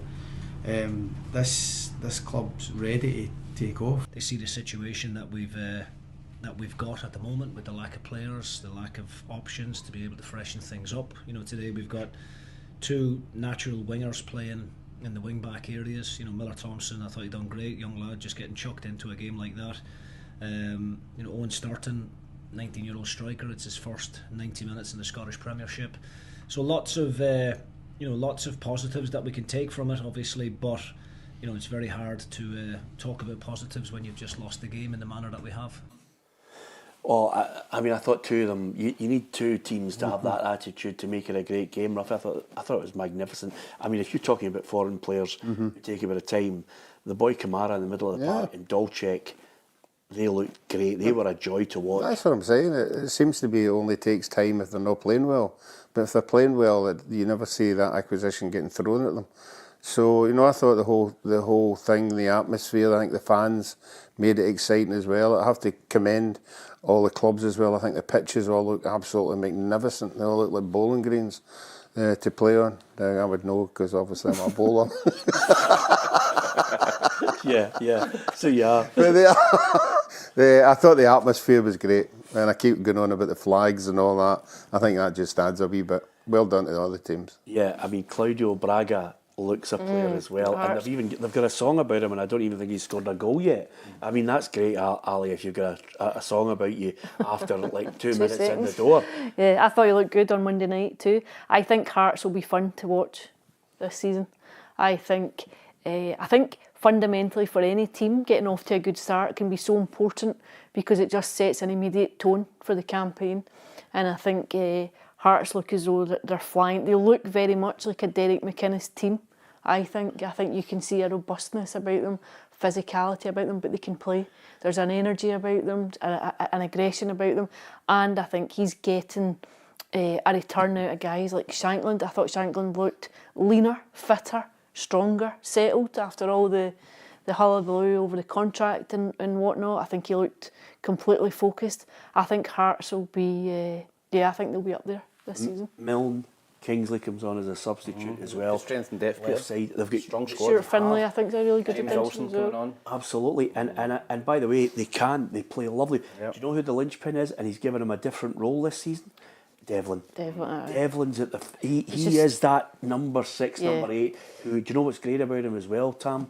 this club's ready to take off. They see the situation that we've got at the moment, with the lack of players, the lack of options to be able to freshen things up. Today we've got 2 natural wingers playing in the wing back areas. Miller Thompson, I thought he done great, young lad, just getting chucked into a game like that. Owen Sturton, 19-year-old striker. It's his first 90 minutes in the Scottish Premiership. So lots of positives that we can take from it, obviously, but it's very hard to talk about positives when you've just lost the game in the manner that we have. Well, I thought 2 of them. You need 2 teams to have that attitude to make it a great game. I thought it was magnificent. If you're talking about foreign players who take a bit of time, the boy Kamara in the middle of the park and Dolchek, they looked great. They were a joy to watch. That's what I'm saying. It seems to be it only takes time if they're not playing well. But if they're playing well, you never see that acquisition getting thrown at them. So, I thought the whole thing, the atmosphere, I think the fans made it exciting as well. I have to commend all the clubs as well. I think the pitches all look absolutely magnificent. They all look like bowling greens to play on. I would know, because obviously I'm a bowler. Yeah. So yeah. But I thought the atmosphere was great, and I keep going on about the flags and all that. I think that just adds a wee bit. Well done to the other teams. Yeah, Claudio Braga looks a player as well, and they've got a song about him, and I don't even think he's scored a goal yet. That's great, Ali, if you've got a song about you after like 2 minutes in the door. Yeah, I thought he looked good on Monday night too. I think Hearts will be fun to watch this season. I think fundamentally for any team, getting off to a good start can be so important, because it just sets an immediate tone for the campaign. And I think Hearts look as though they're flying. They look very much like a Derek McInnes team. I think you can see a robustness about them, physicality about them, but they can play. There's an energy about them, an aggression about them, and I think he's getting a return out of guys like Shankland. I thought Shankland looked leaner, fitter, stronger, settled after all the hullabaloo over the contract and whatnot. I think he looked completely focused. I think Hearts will be, I think they'll be up there this season. Milne Kingsley comes on as a substitute as well. Strength and depth. Left side, they've got strong squad. Stuart Finlay, I think, is a really good James addition Alison as well. coming on. Absolutely, and by the way, they play lovely. Yep. Do you know who the linchpin is? And he's given him a different role this season. Devlin. Devlin's at he is that number 6, number 8. Who, do you know what's great about him as well, Tam?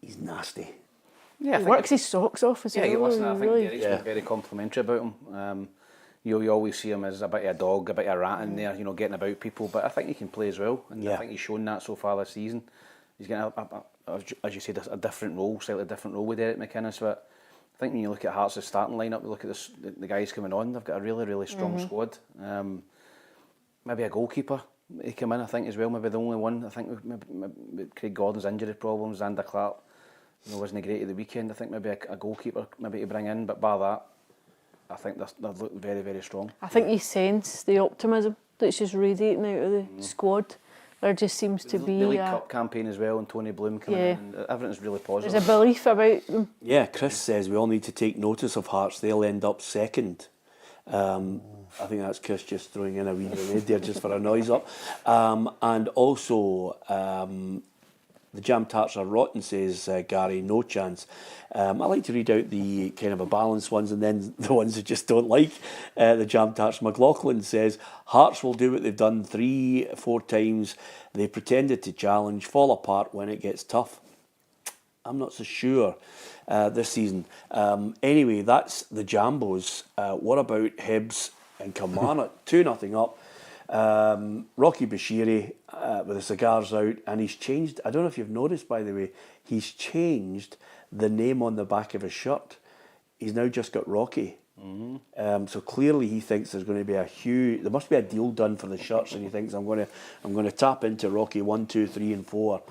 He's nasty. Yeah, He works his socks off as well. I think really. Derek's been very complimentary about him. You always see him as a bit of a dog, a bit of a rat in there, getting about people. But I think he can play as well, and I think he's shown that so far this season. He's getting, as you said, a different role, slightly different role with Derek McInnes. But I think when you look at Hearts' starting lineup, you look at the guys coming on, they've got a really, really strong squad. Maybe a goalkeeper he come in, I think, as well. Maybe the only one. I think maybe Craig Gordon's injury problems, Xander Clark, wasn't great at the weekend. I think maybe a goalkeeper maybe to bring in, but bar that, I think they look very, very strong. I think you sense the optimism that's just radiating out of the squad. There just seems to be the League Cup campaign as well, and Tony Bloom coming in, and everything's really positive. There's a belief about them. Yeah, Chris says we all need to take notice of Hearts. They'll end up second. I think that's Chris just throwing in a wee grenade there just for a noise up. And also, The jam tarts are rotten, says Gary. No chance. I like to read out the kind of a balanced ones and then the ones that just don't like the jam tarts. McLaughlin says Hearts will do what they've done 3-4 times. They pretended to challenge, fall apart when it gets tough. I'm not so sure this season. Anyway, that's the Jambos. What about Hibs and Kilmarnock? 2-0 up. Rocky Bashiri with the cigars out, and he's changed. I don't know if you've noticed, by the way, he's changed the name on the back of his shirt. He's now just got Rocky. So clearly he thinks there's going to be there must be a deal done for the shirts, and he thinks I'm going to tap into Rocky 1, 2, 3 and 4.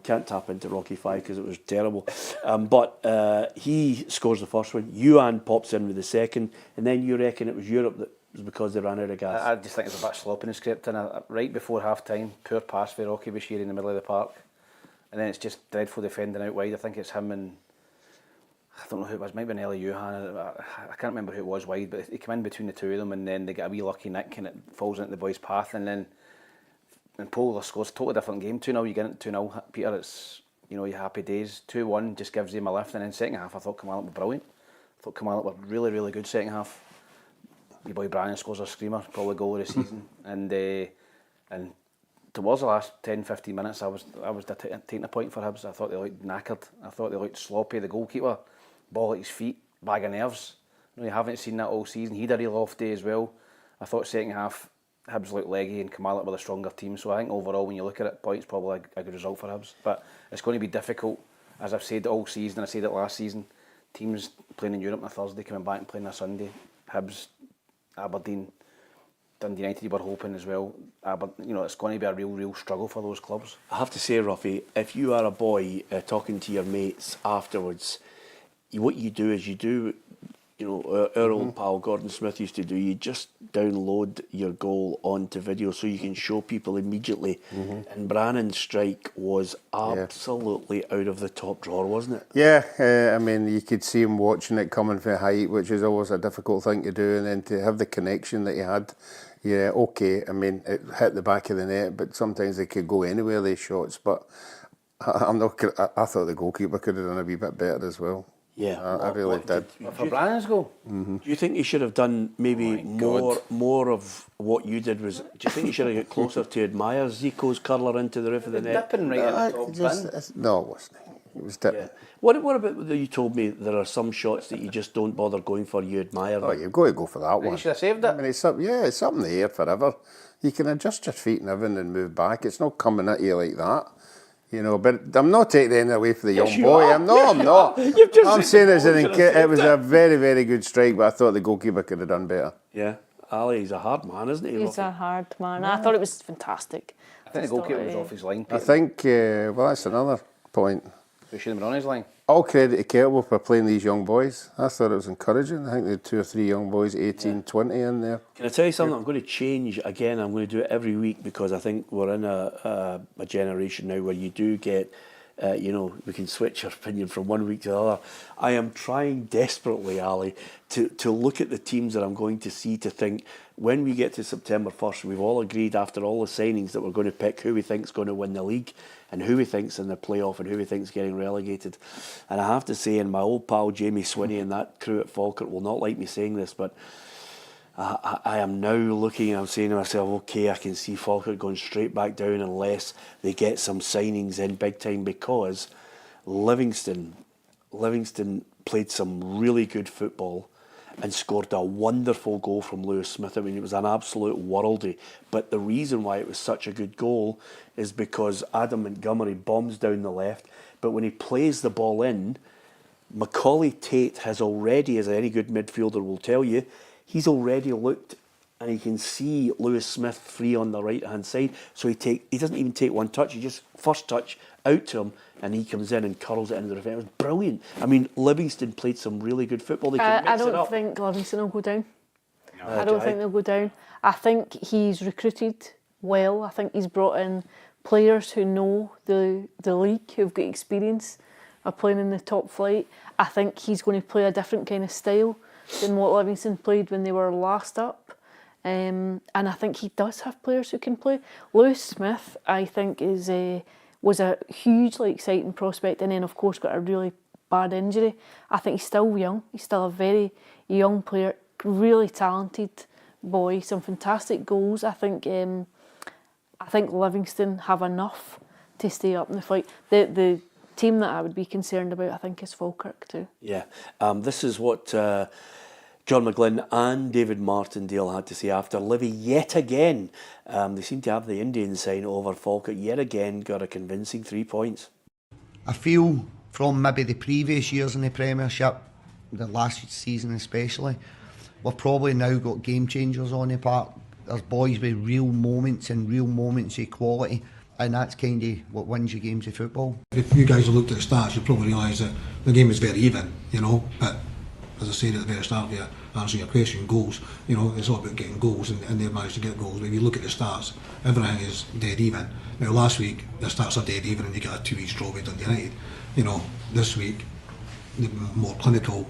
Can't tap into Rocky 5 because it was terrible. But he scores the first one. Yuan pops in with the second, and then you reckon it was Europe that was because they ran out of gas. I just think it's a bit sloppy in the script. And right before half time, poor pass for Rocky Bashiri in the middle of the park, and then it's just dreadful defending out wide. I think it's him and I don't know who it was. It might be Ellie Johan. I can't remember who it was wide, but he came in between the two of them, and then they get a wee lucky nick, and it falls into the boy's path, and then. And Polar scores a totally different game. 2-0, you get it 2-0, Peter, it's, your happy days. 2-1 just gives him a lift, and then second half I thought Kilmarnock were brilliant. I thought Kilmarnock were really, really good second half. Your boy Brian scores a screamer, probably goal of the season. And towards the last 10-15 minutes I was taking a point for Hibs. I thought they looked knackered. I thought they looked sloppy. The goalkeeper, ball at his feet, bag of nerves. You haven't seen that all season. He had a real off day as well. I thought second half Hibs looked leggy and Kilmarnock were a stronger team, so I think overall when you look at it, points probably a good result for Hibs. But it's going to be difficult, as I've said all season, I said it last season, teams playing in Europe on a Thursday, coming back and playing on a Sunday. Hibs, Aberdeen, Dundee United were hoping as well. It's going to be a real struggle for those clubs. I have to say, Ruffy, if you are a boy talking to your mates afterwards, what you do is our old pal Gordon Smith used to do, you just download your goal onto video so you can show people immediately. And Brannan's strike was absolutely out of the top drawer, wasn't it? Yeah, you could see him watching it coming from height, which is always a difficult thing to do, and then to have the connection that he had. Yeah, okay, it hit the back of the net, but sometimes they could go anywhere, these shots. But I thought the goalkeeper could have done a wee bit better as well. Yeah, I really did. For Brannan's goal? Do you think he should have done maybe more of what you did? Do you think he should have got closer to admire Zico's curler into the roof of the net? Dipping right at the top bin. No, it wasn't. It was dipping. Yeah. What about you told me there are some shots that you just don't bother going for, you admire them? Oh, you've got to go for that one. You should have saved it. It's up in the air forever. You can adjust your feet and everything and move back. It's not coming at you like that. But I'm not taking anything away from the young boy. I'm not. I'm saying it was a very, very good strike, but I thought the goalkeeper could have done better. Yeah, Ali, he's a hard man, isn't he? He's a hard man. I thought it was fantastic. I think the goalkeeper was off his line, Peter. I think, that's another point. So he should have been on his line. All credit to Kettlewell for playing these young boys. I thought it was encouraging. I think they had 2 or 3 young boys, 18, 20 in there. Can I tell you something? I'm going to change again. I'm going to do it every week because I think we're in a generation now where you do get, we can switch our opinion from one week to the other. I am trying desperately, Ali, to look at the teams that I'm going to see to think when we get to September 1st, we've all agreed after all the signings that we're going to pick who we think's going to win the league and who we think's in the playoff and who we think's getting relegated. And I have to say, and my old pal Jamie Swinney and that crew at Falkirk will not like me saying this, but I am now looking and I'm saying to myself, okay, I can see Falkirk going straight back down unless they get some signings in big time, because Livingston played some really good football and scored a wonderful goal from Lewis Smith. It was an absolute worldie. But the reason why it was such a good goal is because Adam Montgomery bombs down the left, but when he plays the ball in, Macaulay Tate has already, as any good midfielder will tell you, he's already looked and he can see Lewis Smith free on the right hand side. So he doesn't even take one touch, he just first touch out to him and he comes in and curls it into the defence. It was brilliant. Livingston played some really good football. They could mix it up. I don't think Livingston will go down. I don't think they'll go down. I think he's recruited well. I think he's brought in players who know the league, who've got experience of playing in the top flight. I think he's going to play a different kind of style than what Livingston played when they were last up. And I think he does have players who can play. Lewis Smith, I think, is was a hugely exciting prospect, and then of course got a really bad injury. I think he's still young. He's still a very young player, really talented boy, some fantastic goals. I think Livingston have enough to stay up in the fight. The team that I would be concerned about, I think, is Falkirk too. Yeah, this is what John McGlynn and David Martindale had to say after Livy yet again. They seem to have the Indian sign over Falkirk yet again, got a convincing 3 points. I feel from maybe the previous years in the Premiership, the last season especially, we've probably now got game changers on the park. There's boys with real moments of quality, and that's kind of what wins you games of football. If you guys have looked at the stats, you'll probably realise that the game is very even, you know, but as I said at the very start of your answering your question, goals, you know, it's all about getting goals, and they've managed to get goals. But if you look at the stats, everything is dead even. Now last week the stats are dead even and you got a 2-week draw with Dundee United. You know, this week they're more clinical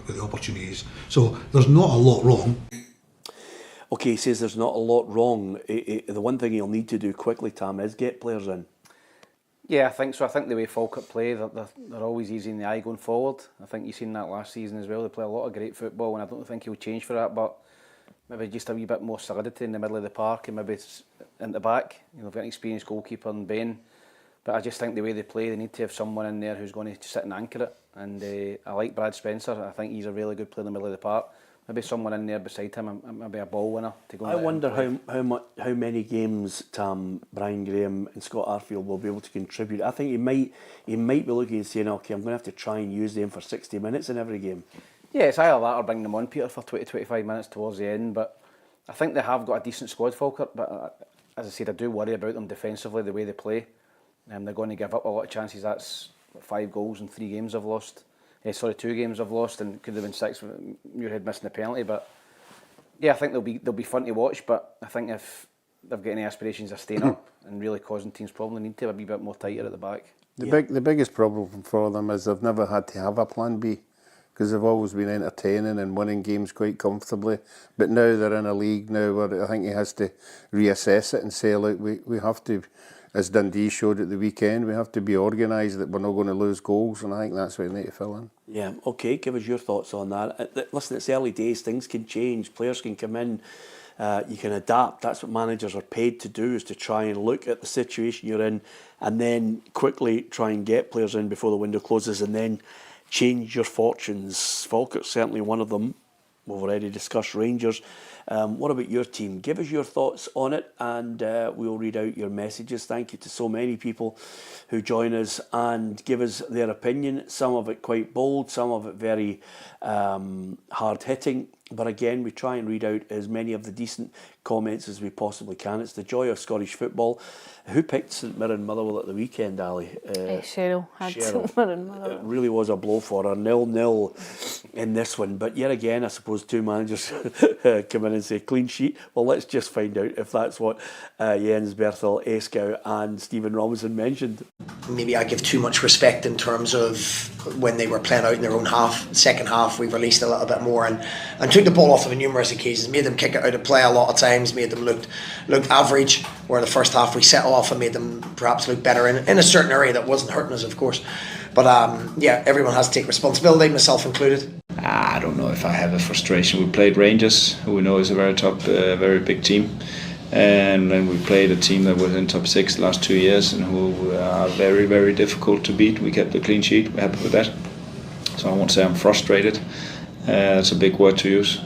with the opportunities. So there's not a lot wrong. Okay, he says there's not a lot wrong. The one thing he'll need to do quickly, Tam, is get players in. Yeah, I think so. I think the way Falkirk play, they're always easy in the eye going forward. I think you've seen that last season as well. They play a lot of great football, and I don't think he'll change for that. But maybe just a wee bit more solidity in the middle of the park, and maybe it's in the back. You know, they've got an experienced goalkeeper in Ben. But I just think the way they play, they need to have someone in there who's going to sit and anchor it. And I like Brad Spencer. I think he's a really good player in the middle of the park. Maybe someone in there beside him, maybe a ball winner to go. I wonder how many games, Tam, Brian Graham and Scott Arfield will be able to contribute. I think he might be looking and saying, okay, I'm going to have to try and use them for 60 minutes in every game. Yeah, it's either that or bring them on, Peter, for 20-25 minutes towards the end. But I think they have got a decent squad, Falkirk. But as I said, I do worry about them defensively, the way they play. They're going to give up a lot of chances. That's 5 goals in 3 games I've lost. 2 games I've lost, and could have been 6 with Muirhead missing the penalty. But yeah, I think they'll be fun to watch. But I think if they've got any aspirations of staying up and really causing teams problems, they need to have a wee bit more tighter at the back. The biggest problem for them is they've never had to have a plan B, because they've always been entertaining and winning games quite comfortably. But now they're in a league now where I think he has to reassess it and say, look, we have to, as Dundee showed at the weekend, we have to be organised, that we're not going to lose goals, and I think that's what we need to fill in. Yeah, okay, give us your thoughts on that. Listen, it's early days, things can change, players can come in, you can adapt. That's what managers are paid to do, is to try and look at the situation you're in and then quickly try and get players in before the window closes and then change your fortunes. Falkirk's certainly one of them. We've already discussed Rangers. What about your team? Give us your thoughts on it, and we'll read out your messages. Thank you to so many people who join us and give us their opinion. Some of it quite bold, some of it very hard-hitting. But again, we try and read out as many of the decent comments as we possibly can. It's the joy of Scottish football. Who picked St Mirren and Motherwell at the weekend, Ali? Cheryl had St Mirren and Motherwell. It really was a blow for her. 0-0 in this one. But yet again, I suppose 2 managers come in and say clean sheet. Well, let's just find out if that's what Jens Berthel, Eskau and Stephen Robinson mentioned. Maybe I give too much respect in terms of when they were playing out in their own half. Second half, we released a little bit more and took the ball off them on numerous occasions, made them kick it out of play a lot of times, made them look average, where the first half we set off and made them perhaps look better in a certain area that wasn't hurting us, of course. But yeah, everyone has to take responsibility, myself included. I don't know if I have a frustration. We played Rangers, who we know is a very top, very big team. And then we played a team that was in top 6 the last 2 years and who are very, very difficult to beat. We kept the clean sheet, we're happy with that. So I won't say I'm frustrated. That's a big word to use.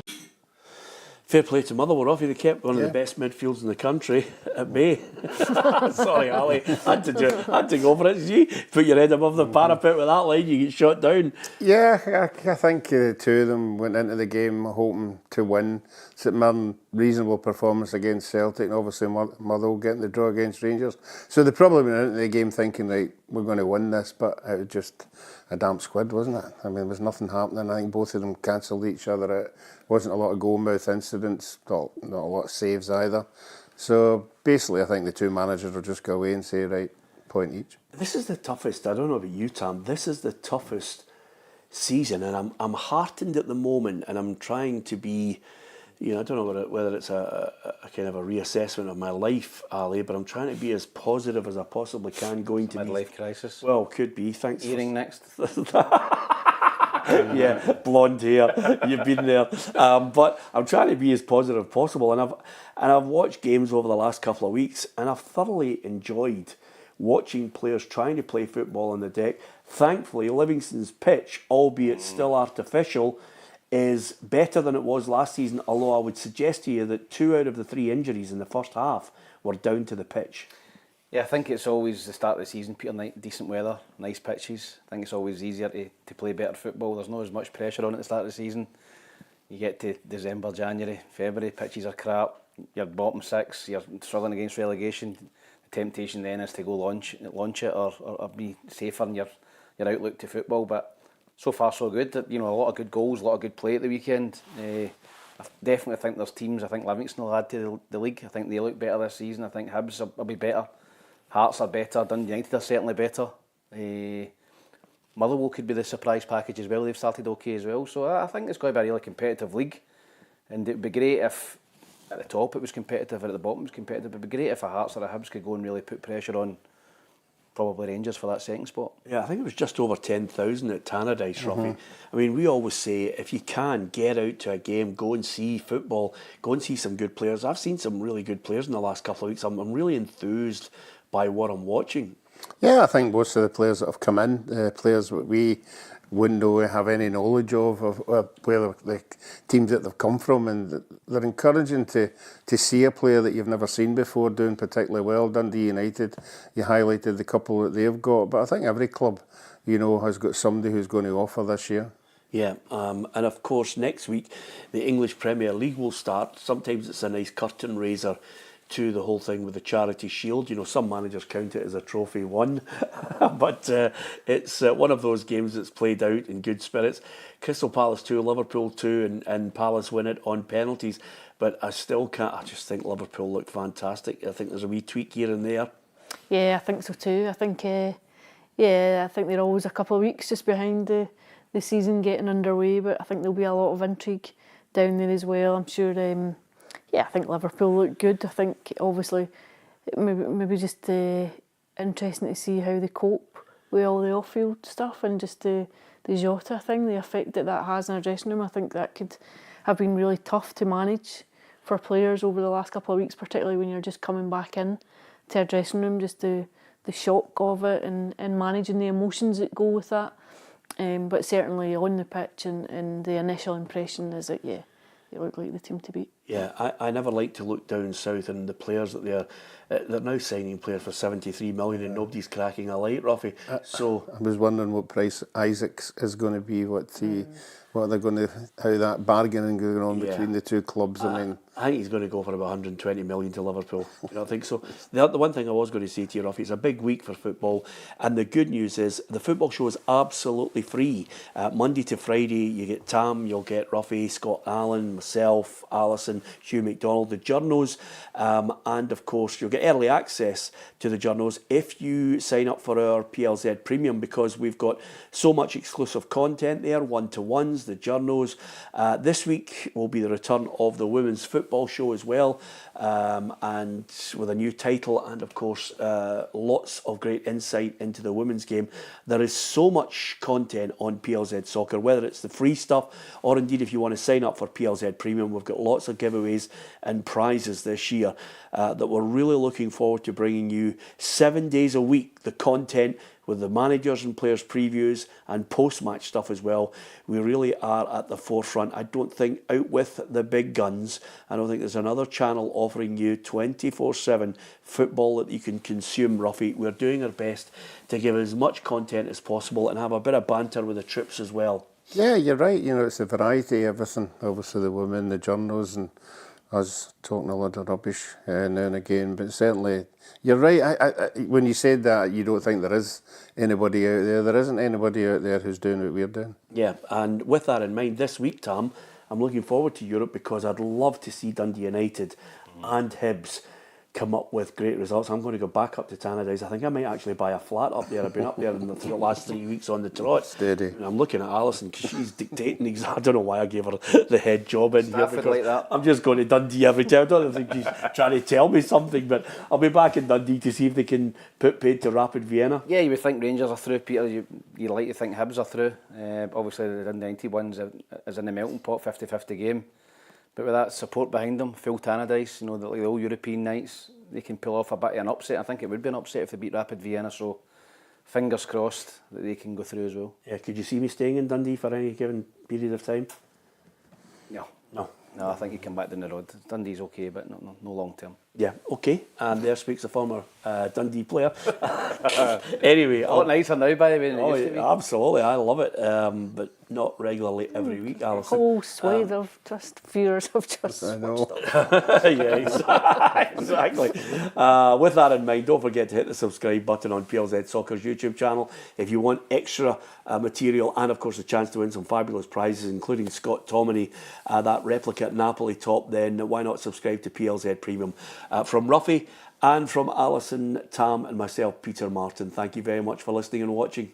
Fair play to Motherwell, they kept one of the best midfields in the country at bay. Sorry, Ali, had to go for it. You put your head above the parapet with that line, you get shot down. Yeah, I think the two of them went into the game hoping to win. St Mirren, reasonable performance against Celtic, and obviously Motherwell getting the draw against Rangers. So they probably went into the game thinking, right, we're going to win this, but it was just a damp squid, wasn't it? I mean, there was nothing happening. I think both of them cancelled each other out. Wasn't a lot of goal-mouth incidents, not a lot of saves either. So basically, I think the two managers will just go away and say, right, point each. This is the toughest, I don't know about you, Tam, this is the toughest season, and I'm heartened at the moment, and I'm trying to be, you know, I don't know whether it's a kind of a reassessment of my life, Ali, but I'm trying to be as positive as I possibly can going to midlife crisis. Well, could be. Thanks. Earring next. Yeah, blonde hair. You've been there. But I'm trying to be as positive as possible, and I've watched games over the last couple of weeks, and I've thoroughly enjoyed watching players trying to play football on the deck. Thankfully, Livingston's pitch, albeit still artificial, is better than it was last season, although I would suggest to you that 2 out of the 3 injuries in the first half were down to the pitch. Yeah, I think it's always the start of the season, Peter, decent weather, nice pitches. I think it's always easier to play better football. There's not as much pressure on at the start of the season. You get to December, January, February, pitches are crap, you're bottom 6, you're struggling against relegation. The temptation then is to go launch it or be safer in your outlook to football, but so far so good. You know, a lot of good goals, a lot of good play at the weekend. I definitely think there's teams. I think Livingston will add to the league. I think they look better this season. I think Hibs will be better. Hearts are better. Dundee United are certainly better. Motherwell could be the surprise package as well. They've started okay as well. So I think it's going to be a really competitive league. And it would be great if at the top it was competitive, and at the bottom it was competitive. It would be great if a Hearts or a Hibs could go and really put pressure on probably Rangers for that second spot. Yeah, I think it was just over 10,000 at Tannadice, Ruffy. I mean, we always say, if you can, get out to a game, go and see football, go and see some good players. I've seen some really good players in the last couple of weeks. I'm really enthused by what I'm watching. Yeah, I think most of the players that have come in, players that we wouldn't know have any knowledge of where the teams that they've come from, and they're encouraging to see a player that you've never seen before doing particularly well. Dundee United, you highlighted the couple that they've got, but I think every club, you know, has got somebody who's going to offer this year. Yeah, and of course next week the English Premier League will start. Sometimes it's a nice curtain raiser to the whole thing with the Charity Shield. You know, some managers count it as a trophy won, but it's one of those games that's played out in good spirits. Crystal Palace 2, Liverpool 2, and Palace win it on penalties. But I still can't. I just think Liverpool looked fantastic. I think there's a wee tweak here and there. Yeah, I think so too. I think I think they're always a couple of weeks just behind the season getting underway, but I think there'll be a lot of intrigue down there as well. I'm sure. I think Liverpool look good. I think obviously maybe just interesting to see how they cope with all the off-field stuff, and just the Jota thing, the effect that has in a dressing room. I think that could have been really tough to manage for players over the last couple of weeks, particularly when you're just coming back in to a dressing room, just the shock of it and managing the emotions that go with that. But certainly on the pitch and the initial impression is that, they look like the team to beat. Yeah, I never like to look down south and the players that they're now signing players for 73 million and nobody's cracking a light, Ruffy. So I was wondering what price Isaacs is going to be, what they're going to, how that bargaining going on between the two clubs. I think he's going to go for about 120 million to Liverpool. You know, I think so. The one thing I was going to say to you, Ruffy, it's a big week for football, and the good news is the football show is absolutely free. Monday to Friday, you get Tam, you'll get Ruffy, Scott Allen, myself, Alison, Hugh McDonald, the journos, and of course you'll get early access to the journos if you sign up for our PLZ Premium, because we've got so much exclusive content there, one-to-ones, the journos. This week will be the return of the women's football show as well, and with a new title, and of course lots of great insight into the women's game. There is so much content on PLZ Soccer, whether it's the free stuff or indeed if you want to sign up for PLZ Premium. We've got lots of giveaways and prizes this year that we're really looking forward to bringing you 7 days a week, the content with the managers and players previews and post-match stuff as well. We really are at the forefront. I don't think out with the big guns. I don't think there's another channel offering you 24/7 football that you can consume, Ruffy. We're doing our best to give as much content as possible and have a bit of banter with the troops as well. Yeah, you're right. You know, it's a variety, everything. Obviously the women, the journals, and us talking a lot of rubbish now and again, but certainly you're right. I when you said that, you don't think there is anybody out there. There isn't anybody out there who's doing what we're doing. Yeah, and with that in mind, this week, Tam, I'm looking forward to Europe because I'd love to see Dundee United and Hibs come up with great results. I'm going to go back up to Tannadice. I think I might actually buy a flat up there. I've been up there in the last 3 weeks on the trot. Steady. And I'm looking at Alison because she's dictating. I don't know why I gave her the head job in here. Like that. I'm just going to Dundee every time. I don't think she's trying to tell me something, but I'll be back in Dundee to see if they can put paid to Rapid Vienna. Yeah, you would think Rangers are through, Peter. You like to think Hibs are through. Obviously, the Dundee ones is in the melting pot, 50-50 game. But with that support behind them, full Tannadice, you know, like the old European nights, they can pull off a bit of an upset. I think it would be an upset if they beat Rapid Vienna, so fingers crossed that they can go through as well. Yeah, could you see me staying in Dundee for any given period of time? No, I think you come back down the road. Dundee's okay, but no long term. Yeah, okay. And there speaks a former Dundee player. Anyway, a lot nicer now, by the way, than it used to be. Absolutely, I love it, but not regularly every week, Alison. Whole swathe of just viewers have just I know. Yeah, exactly. With that in mind, don't forget to hit the subscribe button on PLZ Soccer's YouTube channel if you want extra material and, of course, a chance to win some fabulous prizes, including Scott Tominey, that replica Napoli top. Then why not subscribe to PLZ Premium? From Ruffy and from Alison, Tam and myself, Peter Martin, thank you very much for listening and watching.